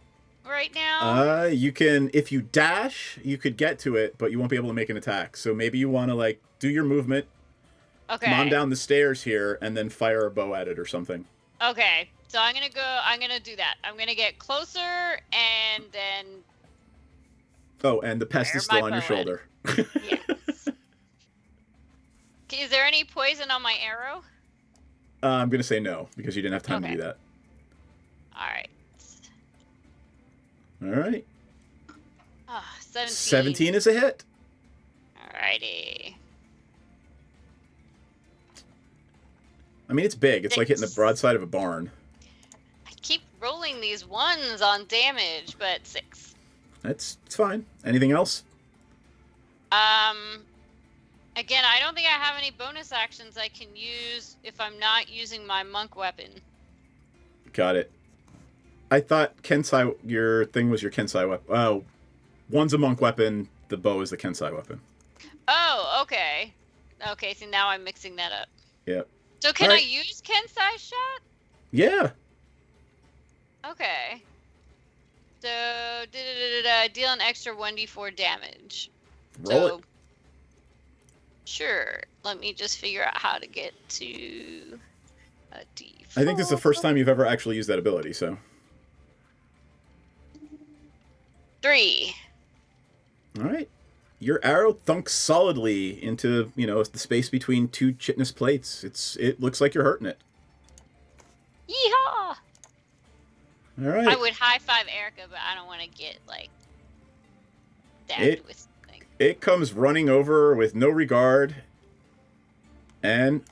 right now? You can... If you dash, you could get to it, but you won't be able to make an attack. So maybe you want to, like, do your movement, okay, come on down the stairs here, and then fire a bow at it or something. Okay, so I'm going to do that. I'm going to get closer, and then... Oh, and the pest is still on your shoulder. Yes. Is there any poison on my arrow? I'm going to say no, because you didn't have time to do that. Alright. Alright. 17. 17 is a hit. Alrighty. I mean, it's big. It's like hitting the broadside of a barn. I keep rolling these ones on damage, but 6. It's fine. Anything else? Again, I don't think I have any bonus actions I can use if I'm not using my monk weapon. Got it. I thought Kensai, your thing was your Kensai weapon. Oh, one's a monk weapon, the bow is the Kensai weapon. Oh, okay. Okay, so now I'm mixing that up. Yep. So can I use Kensai shot? Yeah. Okay. So, deal an extra 1d4 damage. Roll it. Sure. Let me just figure out how to get to a d4. I think this is the first time you've ever actually used that ability, so. 3. All right. Your arrow thunks solidly into, the space between two chitinous plates. It looks like you're hurting it. Yeehaw! All right. I would high-five Erica, but I don't want to get, stabbed with something. It comes running over with no regard, and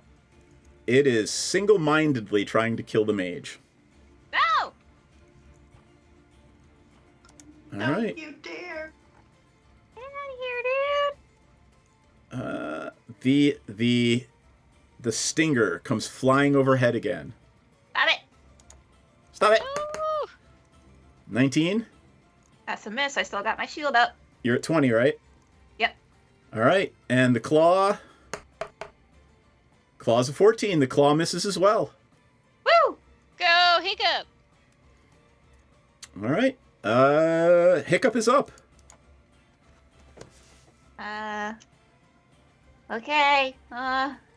it is single-mindedly trying to kill the mage. No! All right. You dare. Get out of here, dude! The stinger comes flying overhead again. Stop it! Stop it! Ooh. 19? That's a miss. I still got my shield up. You're at 20, right? Yep. All right. And the claw. Claw's a 14. The claw misses as well. Woo! Go, Hiccup! All right. Hiccup is up. Okay.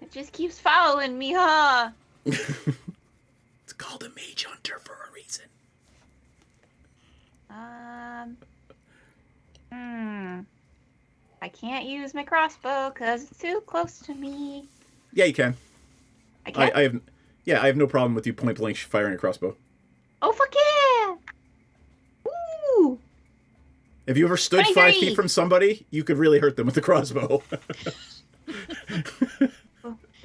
It just keeps following me, huh? It's called a mage hunter for a reason. I can't use my crossbow because it's too close to me. Yeah, you can. I can? I have no problem with you point blank firing a crossbow. Oh, fuck yeah! Woo! If you ever stood 23. 5 feet from somebody, you could really hurt them with the crossbow.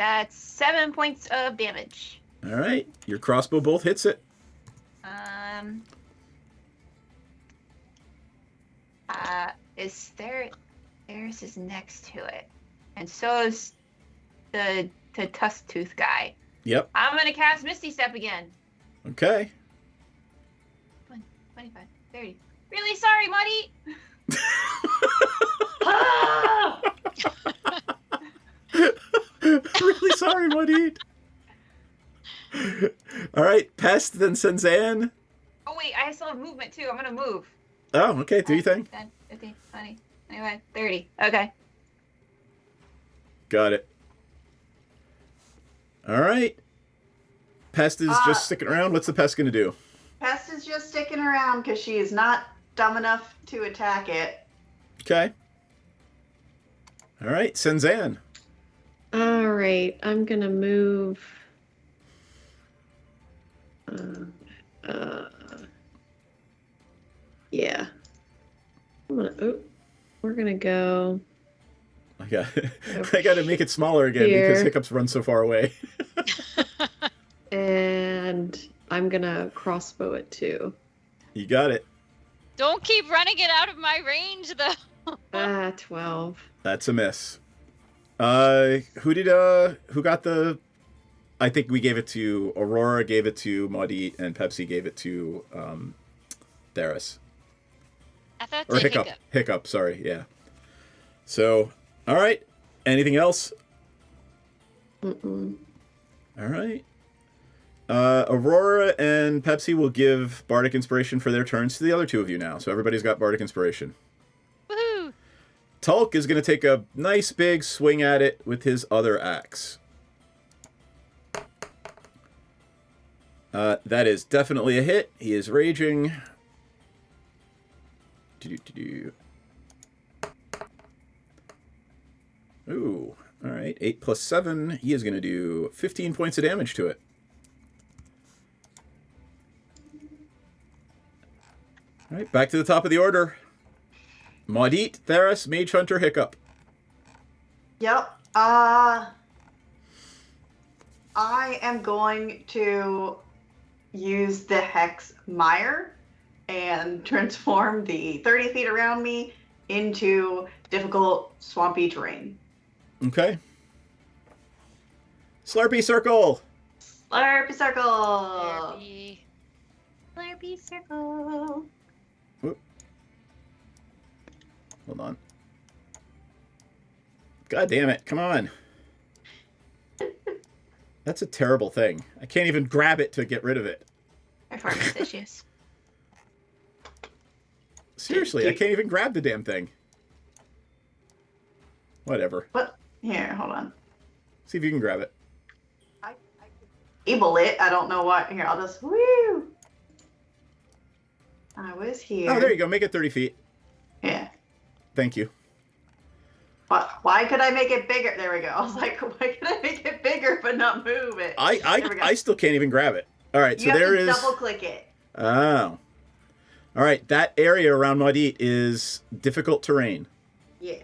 That's 7 points of damage. All right. Your crossbow bolt hits it. Theirs is next to it, and so is the tusk tooth guy. Yep. I'm gonna cast Misty Step again. Okay. 20, 25, 30. Really sorry, Muddy. Really sorry, Muddy. All right. Pest, then Senzan. Oh wait, I still have movement too. I'm gonna move. Oh, okay. Do you think? 10, 15, 20, 25, 30. Okay. Got it. All right. Pest is just sticking around. What's the pest going to do? Pest is just sticking around because she is not dumb enough to attack it. Okay. All right. Senzan. All right. I'm going to move. Yeah. We're going to go. I got to make it smaller again because Hiccups runs so far away. And I'm going to crossbow it too. You got it. Don't keep running it out of my range, though. 12. That's a miss. Who got the... I think we gave it to... Aurora gave it to Maudit, and Pepsi gave it to Theris. I thought Or Hiccup. Hiccup, sorry, yeah. So, all right. Anything else? Mm-mm. All right. Aurora and Pepsi will give Bardic Inspiration for their turns to the other two of you now. So everybody's got Bardic Inspiration. Woohoo! Tulk is going to take a nice big swing at it with his other axe. That is definitely a hit. He is raging. Ooh, all right. 8 plus 7. He is going to do 15 points of damage to it. All right, back to the top of the order. Maudit, Theris, Mage Hunter, Hiccup. Yep. I am going to use the Hex Mire and transform the 30 feet around me into difficult, swampy terrain. Okay. Slurpee Circle! Slurpee Circle! Slurpee. Slurpee Circle! Whoop. Hold on. God damn it, come on. That's a terrible thing. I can't even grab it to get rid of it. Issues. Seriously, I can't even grab the damn thing. Whatever. What? Here, hold on. See if you can grab it. I able it. I don't know what. Here, I'll just. Woo! I was here. Oh, there you go. Make it 30 feet. Yeah. Thank you. Why could I make it bigger? There we go. I was like, why could I make it bigger but not move it? I still can't even grab it. All right, you so there have is. to double click it. Oh. All right, that area around Maudit is difficult terrain. Yeah.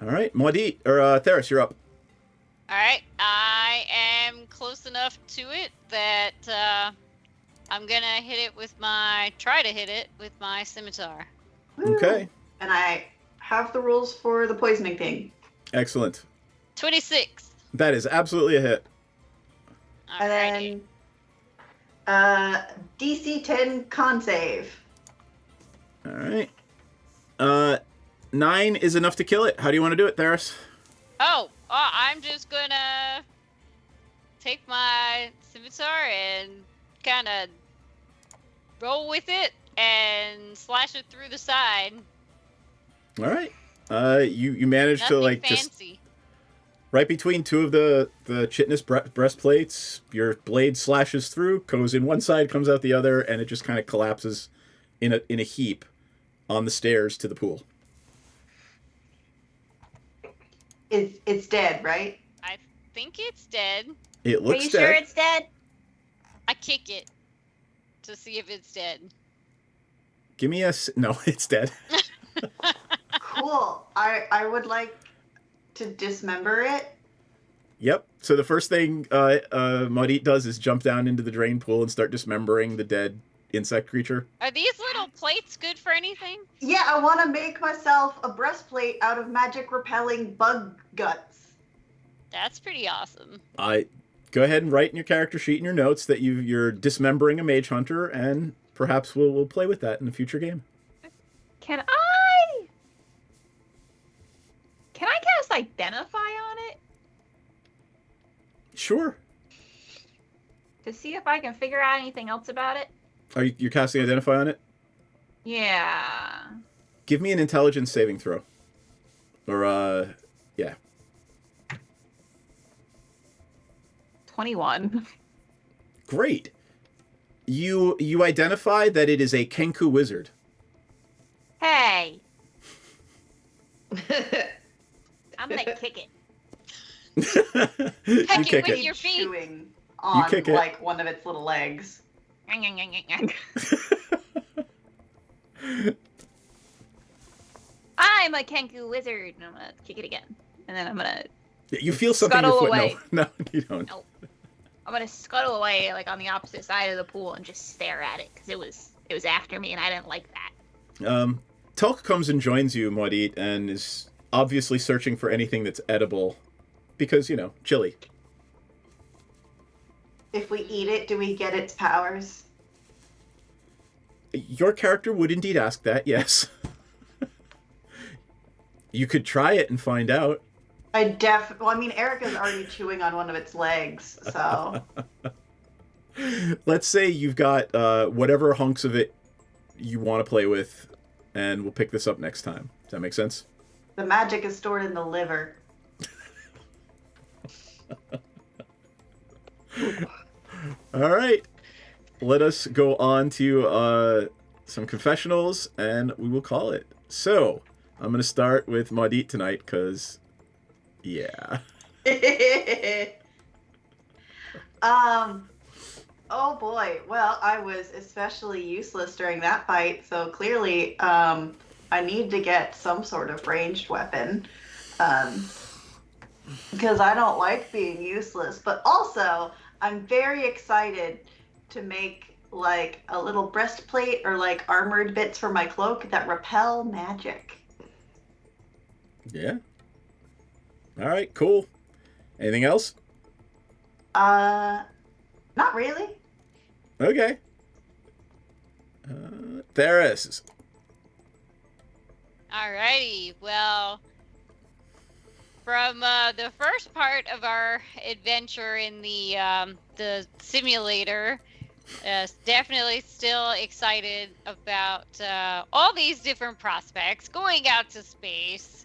All right, Maudit, or Theris, you're up. All right, I am close enough to it that I'm gonna try to hit it with my scimitar. Woo. Okay. And I have the rules for the poisoning thing. Excellent. 26. That is absolutely a hit. And then DC 10 con save. All right. 9 is enough to kill it. How do you want to do it, Theris? I'm just gonna take my scimitar and kind of roll with it and slash it through the side. All right. You managed to Nothing just fancy. right between two of the chitinous breastplates. Your blade slashes through, goes in one side, comes out the other, and it just kind of collapses in a heap on the stairs to the pool. It's dead, right? I think it's dead. It looks Are you dead. sure it's dead? I kick it to see if it's dead. Give me no, it's dead. Cool. I would like to dismember it Yep. So the first thing Mudit does is jump down into the drain pool and start dismembering the dead insect creature. Are these little plates good for anything? Yeah, I want to make myself a breastplate out of magic repelling bug guts. That's pretty awesome. Go ahead and write in your character sheet in your notes that you're dismembering a mage hunter, and perhaps we'll play with that in a future game. Can I cast Identify on it Sure. to see if I can figure out anything else about it? Are you casting Identify on it? Yeah. Give me an intelligence saving throw. Or, yeah. 21. Great. You identify that it is a Kenku wizard. Hey. I'm gonna kick it. You Kick kick it with it. your feet. Chewing on kick it. like one of its little legs. I'm a Kenku wizard, and I'm gonna kick it again. And then I'm gonna You feel something in your Scuttle foot. away. No, you don't. No. I'm gonna scuttle away like on the opposite side of the pool and just stare at it because it was after me and I didn't like that. Tulk comes and joins you, Mudit, and is obviously searching for anything that's edible. Because, chili. If we eat it, do we get its powers? Your character would indeed ask that, yes. You could try it and find out. Well, I mean, Erica's already chewing on one of its legs, so. Let's say you've got whatever hunks of it you want to play with, and we'll pick this up next time. Does that make sense? The magic is stored in the liver. All right. Let us go on to some confessionals, and we will call it. So, I'm going to start with Mudit tonight, because, yeah. Oh boy. Well, I was especially useless during that fight, so clearly, I need to get some sort of ranged weapon. Because I don't like being useless, but also, I'm very excited to make like a little breastplate or like armored bits for my cloak that repel magic. Yeah. All right, cool. Anything else? Not really. Okay. Theris. Alrighty, well, from the first part of our adventure in the simulator, definitely still excited about all these different prospects, going out to space,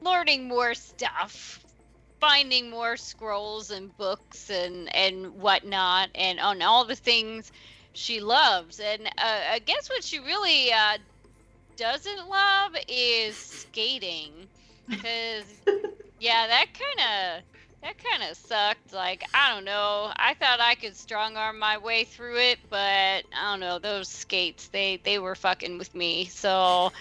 learning more stuff, finding more scrolls and books and whatnot, and on all the things she loves. And I guess what she really doesn't love is skating, because yeah, that kind of sucked. Like, I don't know, I thought I could strong arm my way through it, but I don't know, those skates, they were fucking with me. So,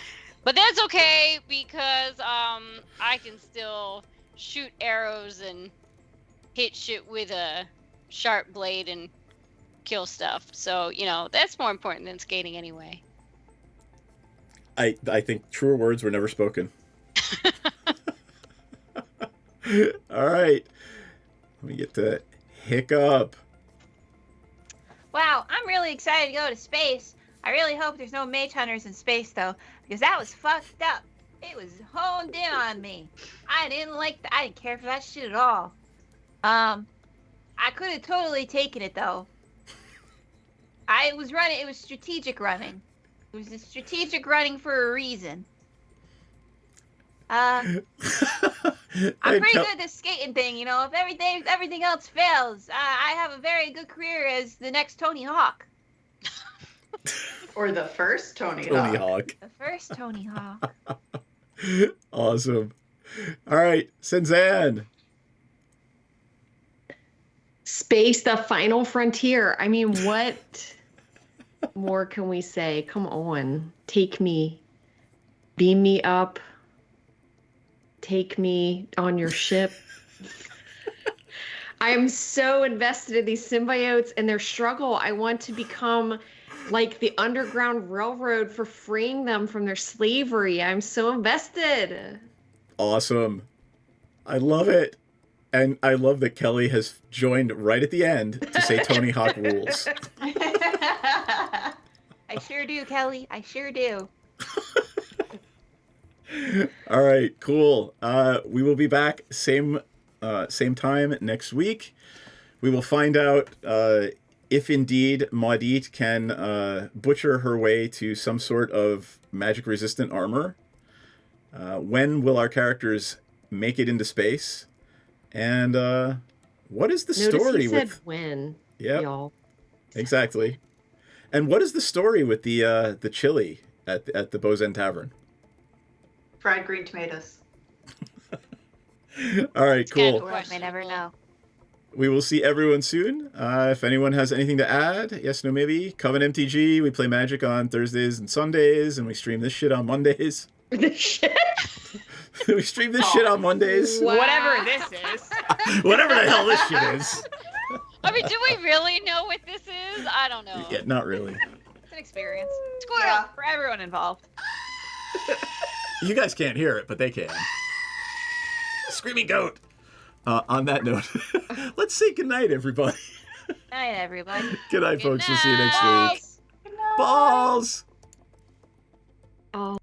but that's okay, because I can still shoot arrows and hit shit with a sharp blade and kill stuff. So, that's more important than skating anyway. I think truer words were never spoken. All right. Let me get to Hiccup. Wow, I'm really excited to go to space. I really hope there's no mage hunters in space though, because that was fucked up. It was honed in on me. I didn't care for that shit at all. I could have totally taken it though. It was strategic running. It was a strategic running for a reason. I'm pretty good at this skating thing, If everything else fails, I have a very good career as the next Tony Hawk. Or the first Tony Hawk. The first Tony Hawk. Awesome. All right, Senzan. Space, the final frontier. I mean, what more can we say? Come on. Take me. Beam me up take me on your ship. I am so invested in these symbiotes and their struggle. I want to become like the Underground Railroad for freeing them from their slavery. I'm so invested. Awesome. I love it. And I love that Kelly has joined right at the end to say Tony Hawk rules. I sure do, Kelly. I sure do. All right, cool. We will be back same time next week. We will find out if indeed Maudit can butcher her way to some sort of magic-resistant armor. When will our characters make it into space? And what is the story he said with when? Yep. Y'all. Exactly. And what is the story with the chili at the Bozen Tavern? Fried green tomatoes. All right, cool. The world may never know. We will see everyone soon. If anyone has anything to add, yes, no, maybe. Coven MTG, we play Magic on Thursdays and Sundays, and we stream this shit on Mondays. This shit? We stream this shit on Mondays. Wow. Whatever this is. Whatever the hell this shit is. I mean, do we really know what this is? I don't know. Yeah, not really. It's an experience. Squirrel for everyone involved. You guys can't hear it, but they can. Screaming goat. On that note, let's say goodnight, everybody. Night, everybody. Good night, folks. We'll see you next week. Balls! Oh.